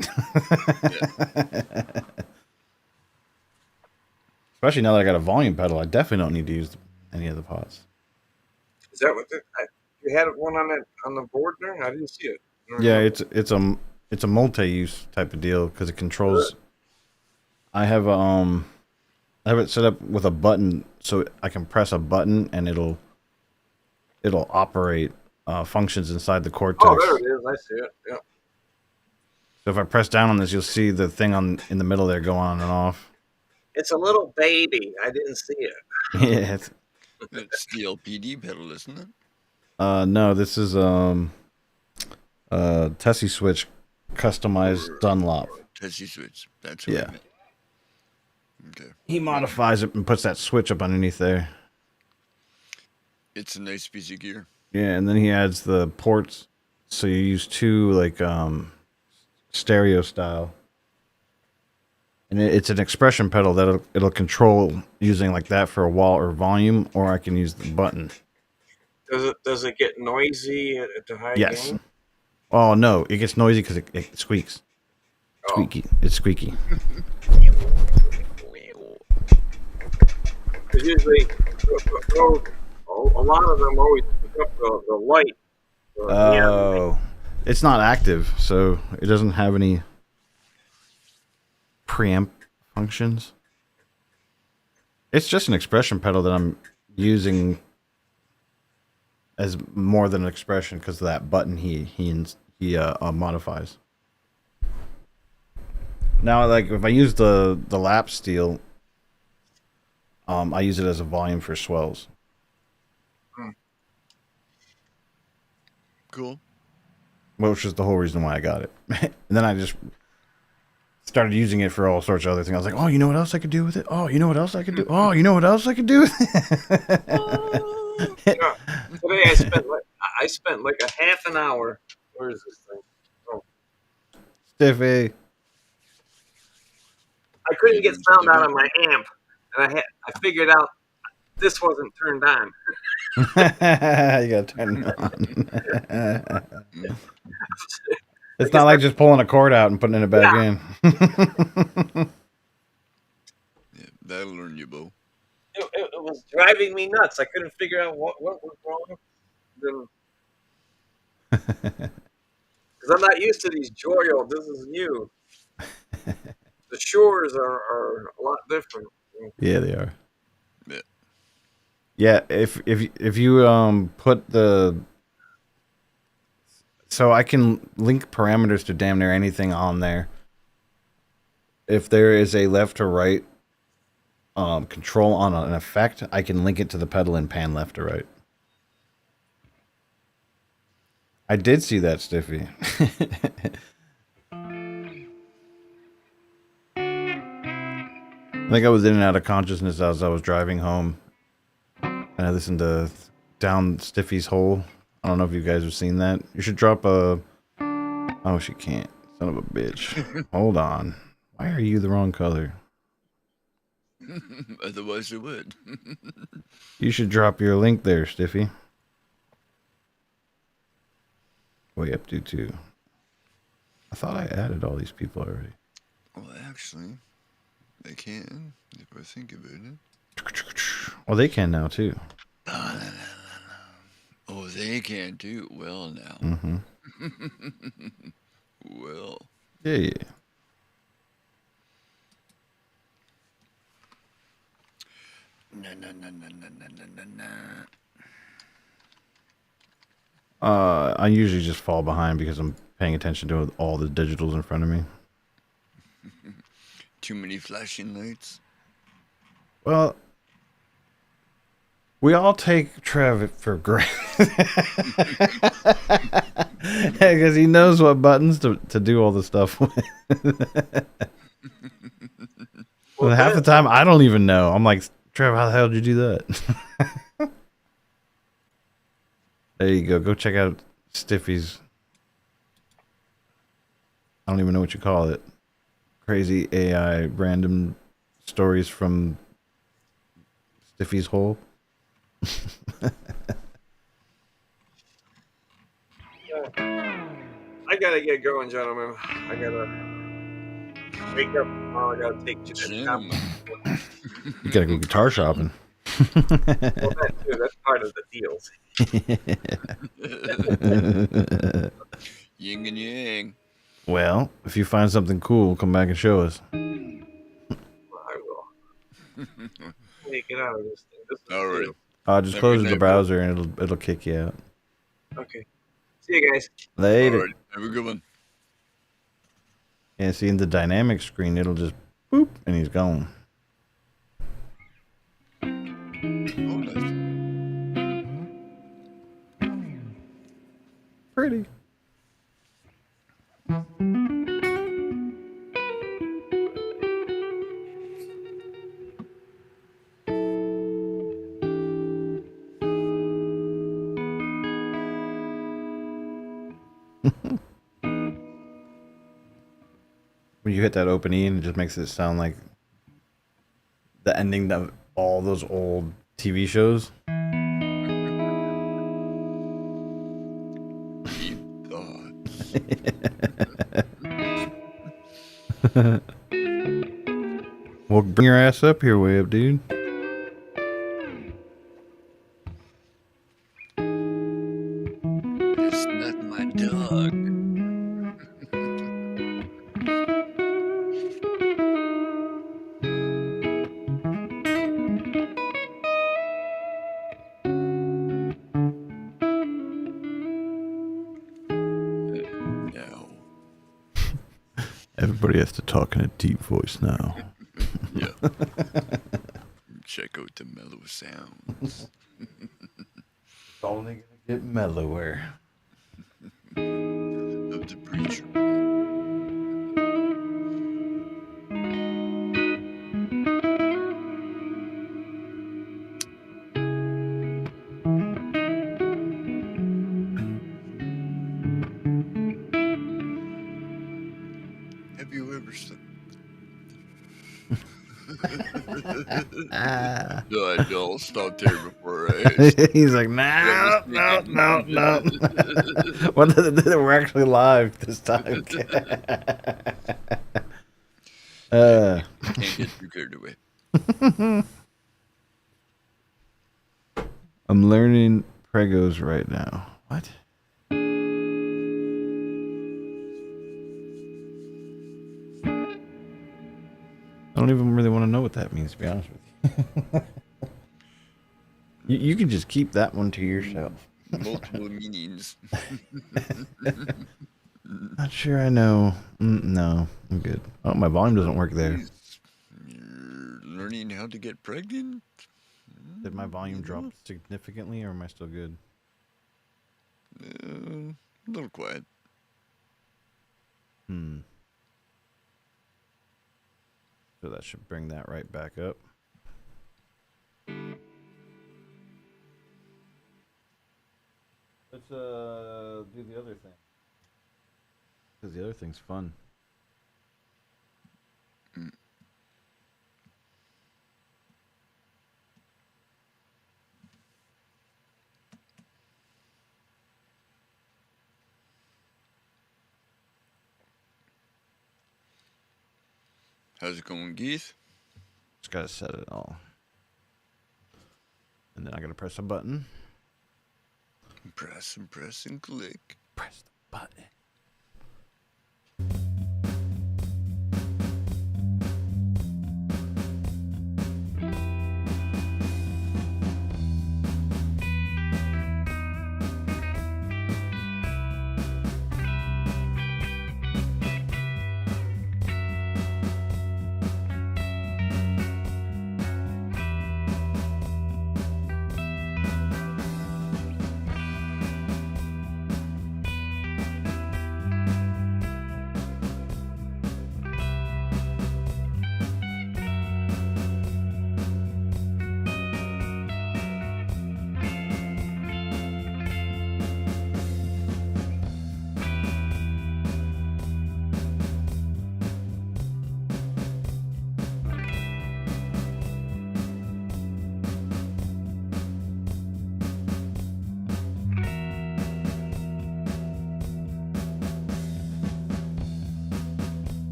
Speaker 1: Especially now that I got a volume pedal, I definitely don't need to use any of the pots.
Speaker 4: Is that what you had one on the board there? I didn't see it.
Speaker 1: Yeah, it's a multi-use type of deal because it controls. I have I have it set up with a button, so I can press a button and it'll operate functions inside the cortex.
Speaker 4: Oh, there it is. I see it. Yeah.
Speaker 1: So if I press down on this, you'll see the thing in the middle there go on and off.
Speaker 4: It's a little baby. I didn't see it.
Speaker 1: Yeah.
Speaker 2: It's the LPD pedal, isn't it?
Speaker 1: No, this is Tessie switch customized Dunlop.
Speaker 2: Tessie switch. That's what I meant. Okay.
Speaker 1: He modifies it and puts that switch up underneath there.
Speaker 2: It's a nice piece of gear.
Speaker 1: Yeah, and then he adds the ports, so you use two like stereo style. And it's an expression pedal that it'll control using like that for a wall or volume, or I can use the button.
Speaker 4: Does it get noisy at the high
Speaker 1: Yes.
Speaker 4: gain?
Speaker 1: Oh no, it gets noisy because it squeaks.
Speaker 4: Oh.
Speaker 1: Squeaky. It's squeaky.
Speaker 4: Because usually, a lot of them always pick up the light.
Speaker 1: Oh, it's not active, so it doesn't have any preamp functions. It's just an expression pedal that I'm using as more than an expression because of that button he modifies. Now, like if I use the lap steel, I use it as a volume for swells.
Speaker 2: Cool.
Speaker 1: Which is the whole reason why I got it. And then I just started using it for all sorts of other things. I was like, oh, you know what else I could do with it? Oh, you know what else I could do? Oh, you know what else I could do with it?
Speaker 4: Yeah. Today I spent like a half an hour. Where is this thing? Oh.
Speaker 1: Stiffy.
Speaker 4: I couldn't get sound out of my amp, and I figured out this wasn't turned on.
Speaker 1: You gotta turn it on. It's not like just pulling a cord out and putting it back in.
Speaker 2: Yeah, that'll learn you, Bo.
Speaker 4: It was driving me nuts. I couldn't figure out what was wrong. Because I'm not used to these Joyo. This is new. The Shores are a lot different.
Speaker 1: Yeah, they are.
Speaker 2: Yeah.
Speaker 1: Yeah, if you put the, so I can link parameters to damn near anything on there. If there is a left or right control on an effect, I can link it to the pedal and pan left or right. I did see that, Stiffy. I think I was in and out of consciousness as I was driving home. And I listened to Down Stiffy's Hole. I don't know if you guys have seen that. You should drop a... Oh, she can't. Son of a bitch. Hold on. Why are you the wrong color?
Speaker 2: Otherwise it would.
Speaker 1: You should drop your link there, Stiffy. Way up to 2. I thought I added all these people already.
Speaker 2: Well, actually, they can, if I think about it.
Speaker 1: Well, they can now, too.
Speaker 2: Oh, they can too. Well, now.
Speaker 1: Mm-hmm.
Speaker 2: Well.
Speaker 1: Yeah.
Speaker 2: No.
Speaker 1: I usually just fall behind because I'm paying attention to all the digitals in front of me.
Speaker 2: Too many flashing lights.
Speaker 1: Well, we all take Trev for granted because he knows what buttons to do all the stuff with. Well, half the time, I don't even know. I'm like, Trev, how the hell did you do that? There you go. Go check out Stiffy's. I don't even know what you call it. Crazy AI random stories from Stiffy's Hole.
Speaker 4: I gotta get going, gentlemen. I gotta wake up tomorrow. I gotta take you to the
Speaker 2: Gentlemen.
Speaker 1: You gotta go guitar shopping.
Speaker 4: Well, that too. That's part of the deals.
Speaker 2: Yin and yang.
Speaker 1: Well, if you find something cool, come back and show us.
Speaker 4: I will. Hey, get out of this thing. This is
Speaker 2: All right.
Speaker 4: real.
Speaker 1: Just
Speaker 2: Have a
Speaker 1: close
Speaker 2: good
Speaker 1: the
Speaker 2: night,
Speaker 1: browser and it'll kick you out.
Speaker 4: Okay. See you guys.
Speaker 2: All
Speaker 1: Later.
Speaker 2: right. Have a good one.
Speaker 1: And see in the dynamic screen, it'll just boop and he's gone.
Speaker 2: Oh, nice.
Speaker 1: Pretty. When you hit that open E and it just makes it sound like the ending of all those old TV shows.
Speaker 2: Deep thoughts.
Speaker 1: Well, bring your ass up here, way up, dude.
Speaker 2: It's not my dog. No.
Speaker 1: Everybody has to talk in a deep voice now.
Speaker 2: Yeah. Check out the mellow sounds.
Speaker 1: Only gonna get mellower.
Speaker 2: Of the preacher. Have you ever seen? No, I'll stop there before I.
Speaker 1: He's like, no. We're actually live this time.
Speaker 2: Can't get too carried away.
Speaker 1: I'm learning pregos right now. What? I don't even really want to know what that means, to be honest with you. You can just keep that one to yourself.
Speaker 2: Multiple meanings.
Speaker 1: Not sure I know. No, I'm good. Oh, my volume doesn't work there.
Speaker 2: You're learning how to get pregnant?
Speaker 1: Did my volume drop significantly, or am I still good?
Speaker 2: A little quiet.
Speaker 1: So that should bring that right back up. Let's do the other thing. Because the other thing's fun.
Speaker 2: How's it going, Keith?
Speaker 1: Just gotta set it all. And then I gotta press a button.
Speaker 2: Press and click.
Speaker 1: Press the button.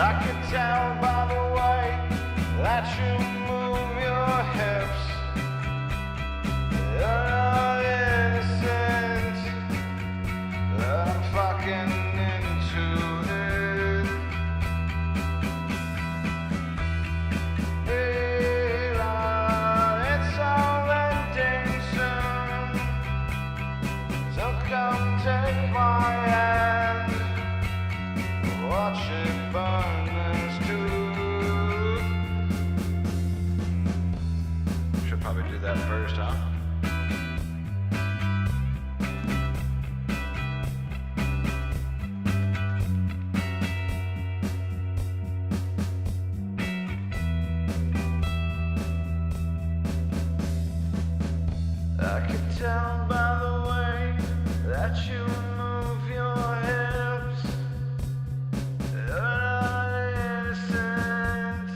Speaker 5: I can tell by the way that you move your hips. You're not innocent, but I'm fucking into it. It's all ending soon, so come take my hand, watch it burn as too. Should probably do that first, huh? I can tell by the way that you move your hips. You're not innocent,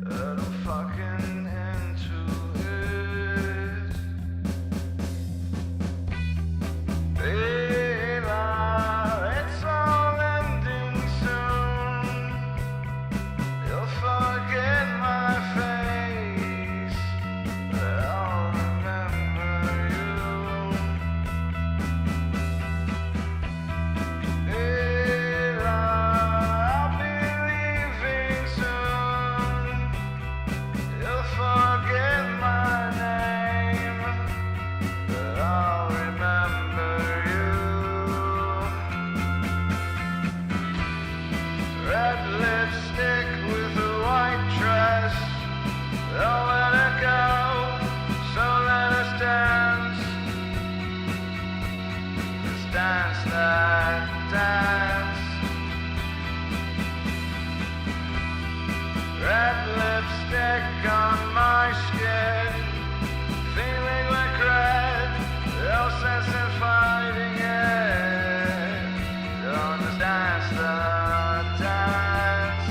Speaker 5: but I'm fucking into it. Baby, it's all ending soon. You'll forget my face, but I'll remember you. I'll be leaving soon. You'll forget my name, but I'll remember you. Red lipstick with a white dress. Don't let it go, so let us dance. Let's dance that dance. Red lipstick on my skin, feeling like red. No sense in fighting it. Don't just dance the dance.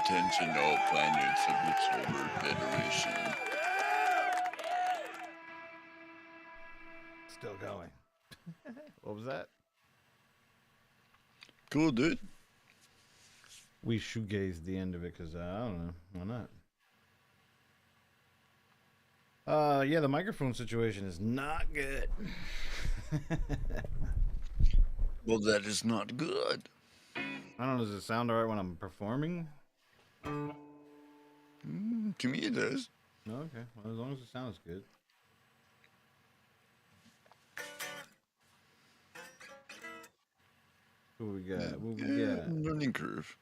Speaker 2: Attention all planets of the Solar Federation.
Speaker 1: Still going. What was that?
Speaker 2: Cool, dude.
Speaker 1: We shoegazed the end of it because I don't know. Why not? Yeah, the microphone situation is not good.
Speaker 2: Well, that is not good.
Speaker 1: I don't know. Does it sound alright when I'm performing?
Speaker 2: To me, it does.
Speaker 1: No, okay. Well, as long as it sounds good. What we got? What we got?
Speaker 2: Learning curve.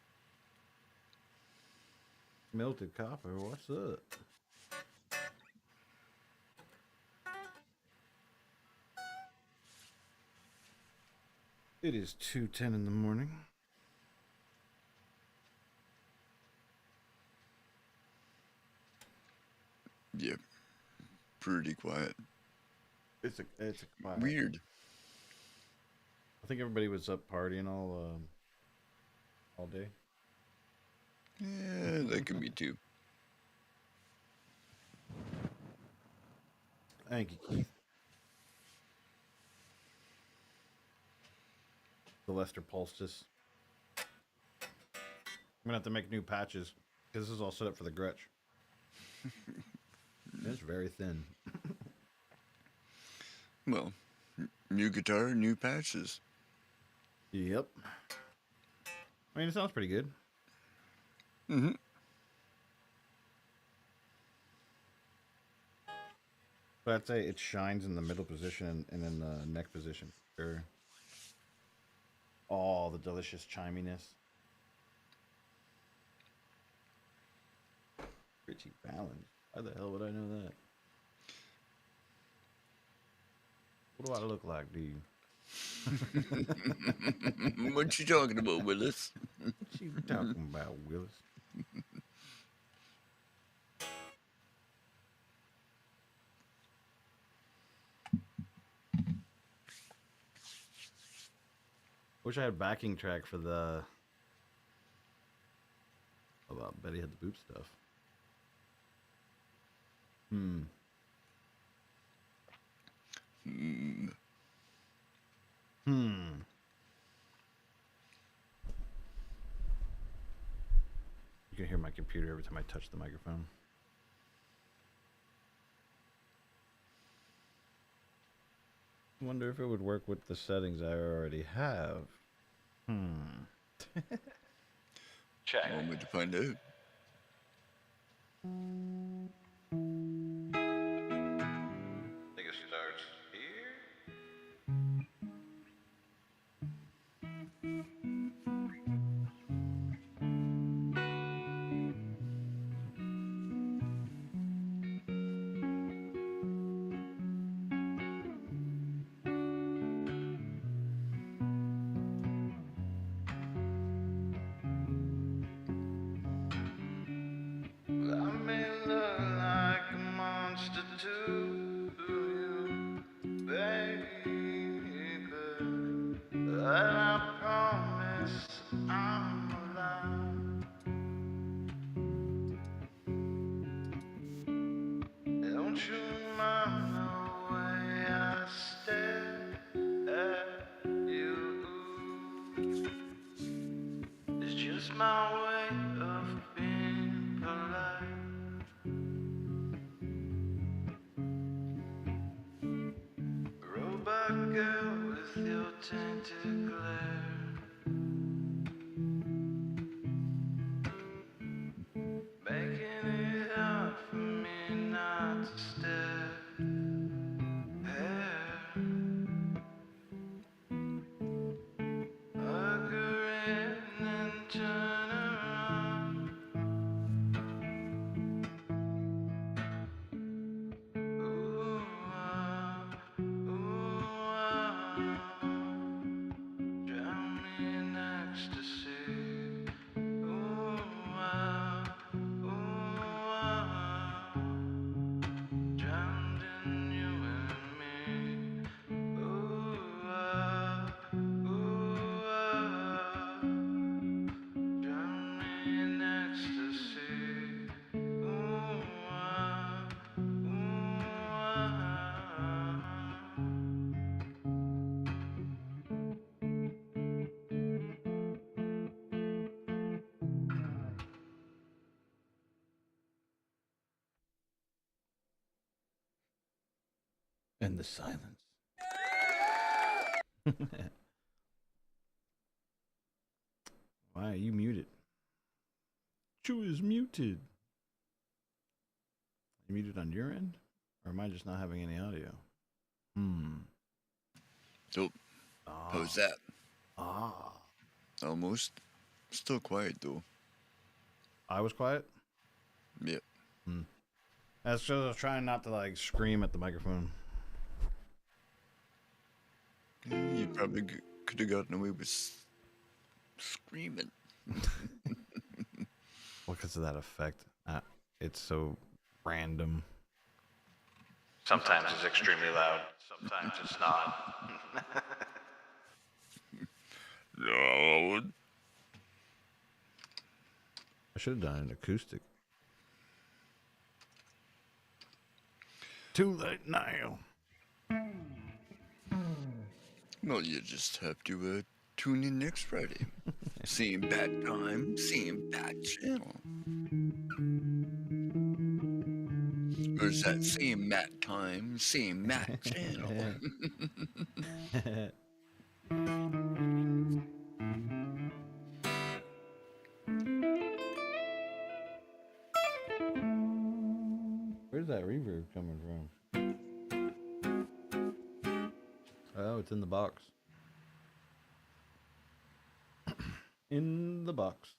Speaker 1: Melted copper. What's up? It is 2:10 in the morning.
Speaker 2: Yep. Pretty quiet.
Speaker 1: It's a quiet.
Speaker 2: Weird.
Speaker 1: I think everybody was up partying all day.
Speaker 2: Yeah, that could be too.
Speaker 1: Thank you, Keith. The Lester Poultice. I'm gonna have to make new patches because this is all set up for the Gretsch. It's very thin.
Speaker 2: Well, new guitar, new patches.
Speaker 1: Yep. I mean, it sounds pretty good.
Speaker 2: Mm-hmm.
Speaker 1: But I'd say it shines in the middle position and in the neck position. Sure. All the delicious chiminess. Richie Valens. How the hell would I know that? What do I look like, dude?
Speaker 2: What you talking about, Willis?
Speaker 1: What you talking about, Willis? Wish I had backing track for the about Betty had the boot stuff. Hmm. You can hear my computer every time I touch the microphone. I wonder if it would work with the settings I already have.
Speaker 2: Check. Moment to find out.
Speaker 1: I think it starts here.
Speaker 5: I may look like a monster to you, baby, but I promise I'm alive. Don't you mind the way I stare at you? It's just my way of being polite. Robot girl with your tainted glare, making it hard for me not to stare. A grin and turn around. Ooh, drown me in ecstasy. Drowned in you and me. Drown me in ecstasy.
Speaker 1: And the silence. Why are you muted? Chew is muted. You muted on your end? Or am I just not having any audio?
Speaker 2: So, how's that? Almost. Still quiet though.
Speaker 1: I was quiet.
Speaker 2: Yep.
Speaker 1: That's just I was trying not to like scream at the microphone.
Speaker 2: You probably could have gotten away with screaming.
Speaker 1: Well, because of that effect. It's so random.
Speaker 5: Sometimes it's extremely loud. Sometimes it's not.
Speaker 2: No.
Speaker 1: I should have done an acoustic. Too late now.
Speaker 2: Well, you just have to tune in next Friday. Same bad time, same bad channel. Or is that same Matt time, same Matt channel?
Speaker 1: Where's that reverb coming from? Oh, it's in the box. In the box.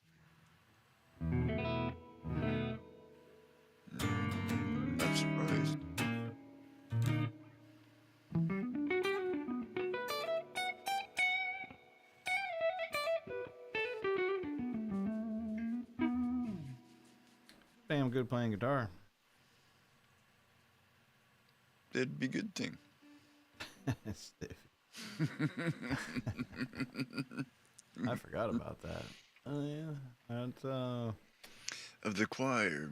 Speaker 2: Not surprised.
Speaker 1: Damn good playing guitar.
Speaker 2: That'd be a good thing.
Speaker 1: Stiffy. I forgot about that. Oh yeah, that's
Speaker 2: Of the choir.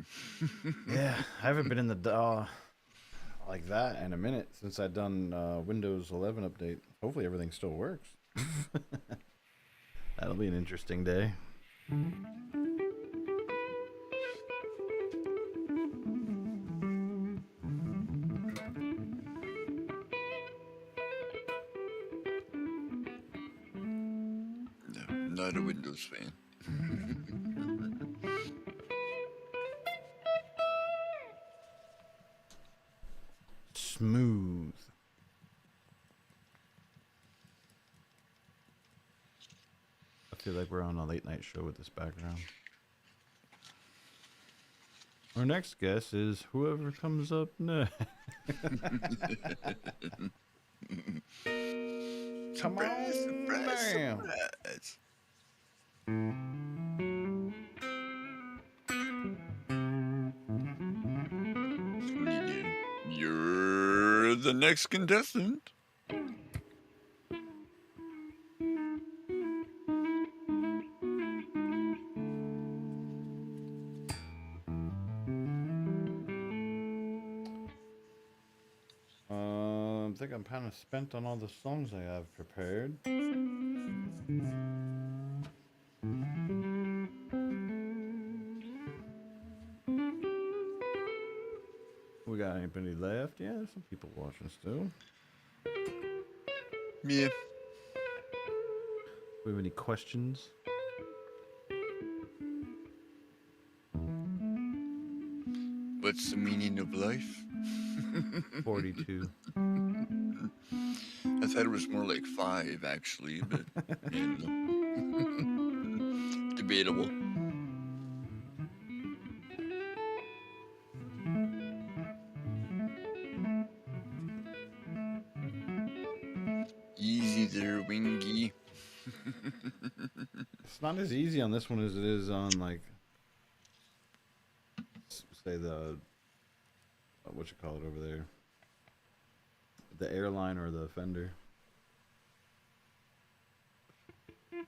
Speaker 1: yeah. I haven't been in the DAW like that in a minute since I've done Windows 11 update. Hopefully everything still works. That'll be an interesting day.
Speaker 2: No, not a Windows fan.
Speaker 1: Smooth. I feel like we're on a late night show with this background. Our next guest is whoever comes up next. Come on,
Speaker 2: Surprise,
Speaker 1: bam.
Speaker 2: surprise. You're the next contestant.
Speaker 1: I think I'm kind of spent on all the songs I have prepared. We got anybody left? Yeah, there's some people watching still.
Speaker 2: Yeah.
Speaker 1: We have any questions?
Speaker 2: What's the meaning of life?
Speaker 1: 42.
Speaker 2: I thought it was more like 5, actually, but you know. Debatable. Easy there, Wingy.
Speaker 1: It's not as easy on this one as it is on, like, say the, what you call it over there? The airline or the Fender.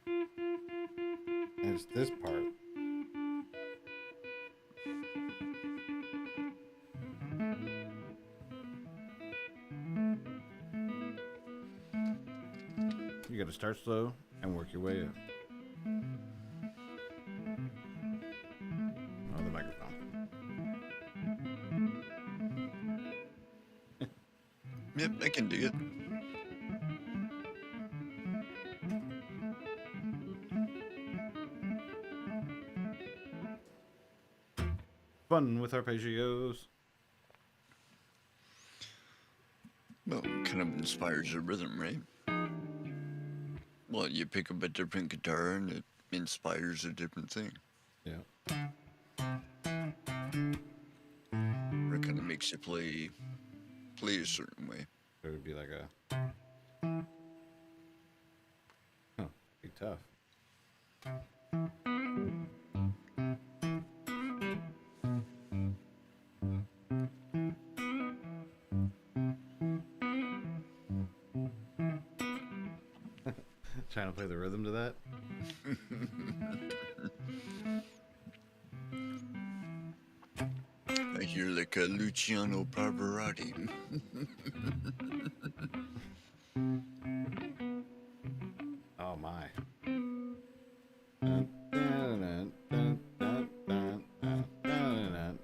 Speaker 1: And it's this part. You gotta start slow and work your way up. Oh, the microphone.
Speaker 2: Yep, I can dig it.
Speaker 1: Fun with arpeggios.
Speaker 2: Well, kind of inspires a rhythm, right? Well, you pick up a different guitar and it inspires a different thing.
Speaker 1: Yeah.
Speaker 2: Or it kind of makes you play a certain way.
Speaker 1: So it'd be like a. Huh. Be tough. Trying to play the rhythm to that.
Speaker 2: I hear like a Luciano Pavarotti.
Speaker 1: Oh my. Dun, dun, dun, dun, dun, dun, dun, dun.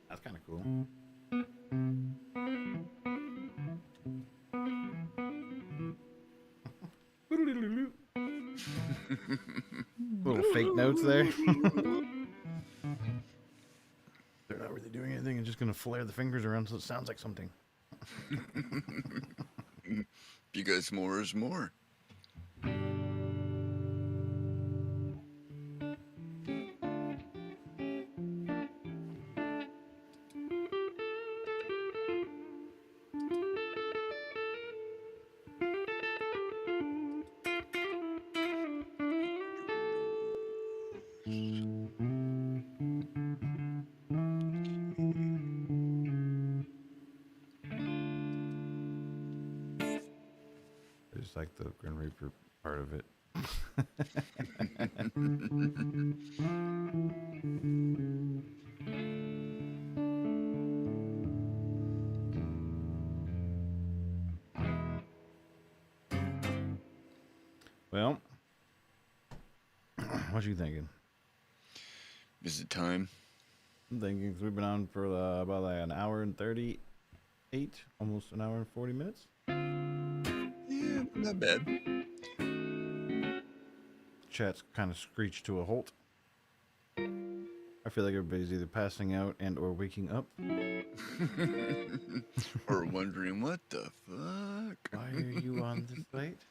Speaker 1: That's kind of cool. Little fake notes there. They're not really doing anything and just gonna flare the fingers around so it sounds like something.
Speaker 2: Because more is more.
Speaker 1: I just like the Grim Reaper part of it. Well, what you thinking?
Speaker 2: Is it time?
Speaker 1: I'm thinking 'cause we've been on for about like an hour and 38, almost an hour and 40 minutes.
Speaker 2: Yeah, not bad.
Speaker 1: Chat's kind of screeched to a halt. I feel like everybody's either passing out and or waking up.
Speaker 2: Or wondering what the fuck.
Speaker 1: Why are you on this late?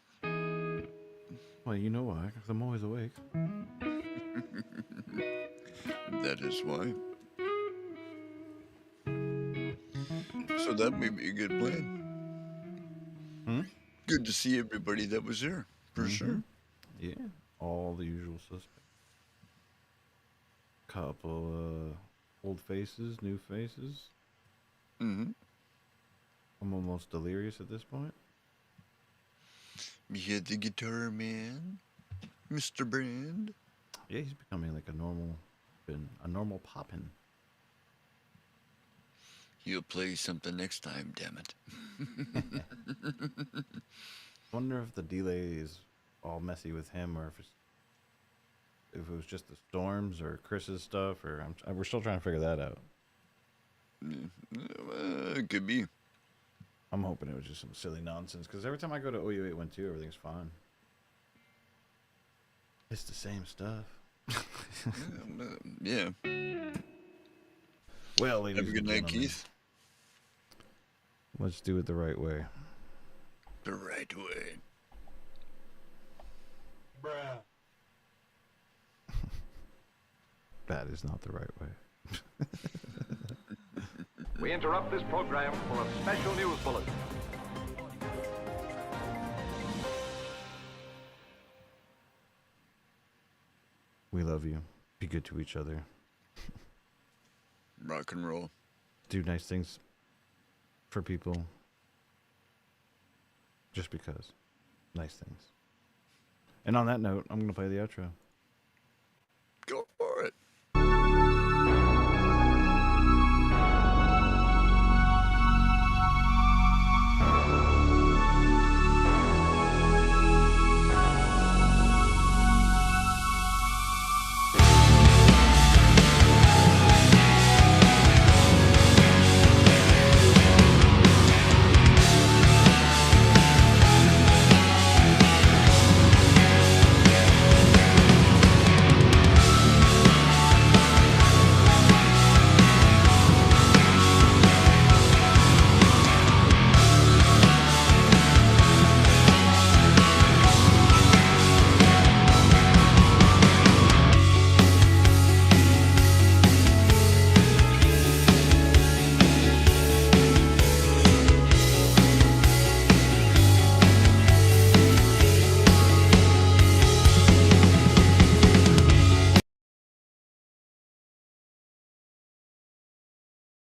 Speaker 1: Well, you know why, 'cause I'm always awake.
Speaker 2: That is why. So that may be a good plan. Good to see everybody that was there, for sure.
Speaker 1: Yeah, all the usual suspects. Couple old faces, new faces.
Speaker 2: Mm-hmm.
Speaker 1: I'm almost delirious at this point.
Speaker 2: We had the guitar man, Mr. Brand.
Speaker 1: Yeah, he's becoming like a normal poppin'.
Speaker 2: He'll play something next time, damn it.
Speaker 1: Wonder if the delay is all messy with him, or if it was just the storms or Chris's stuff, or we're still trying to figure that out.
Speaker 2: It could be.
Speaker 1: I'm hoping it was just some silly nonsense, because every time I go to OU812, everything's fine. It's the same stuff.
Speaker 2: Yeah.
Speaker 1: Well, ladies
Speaker 2: Have a good
Speaker 1: and
Speaker 2: night,
Speaker 1: gentlemen,
Speaker 2: Keith.
Speaker 1: let's do it the right way.
Speaker 2: The right way.
Speaker 4: Bruh.
Speaker 1: That is not the right way.
Speaker 6: We interrupt this program for a special news bulletin.
Speaker 1: We love you. Be good to each other.
Speaker 2: Rock and roll.
Speaker 1: Do nice things for people. Just because. Nice things. And on that note, I'm going to play the outro.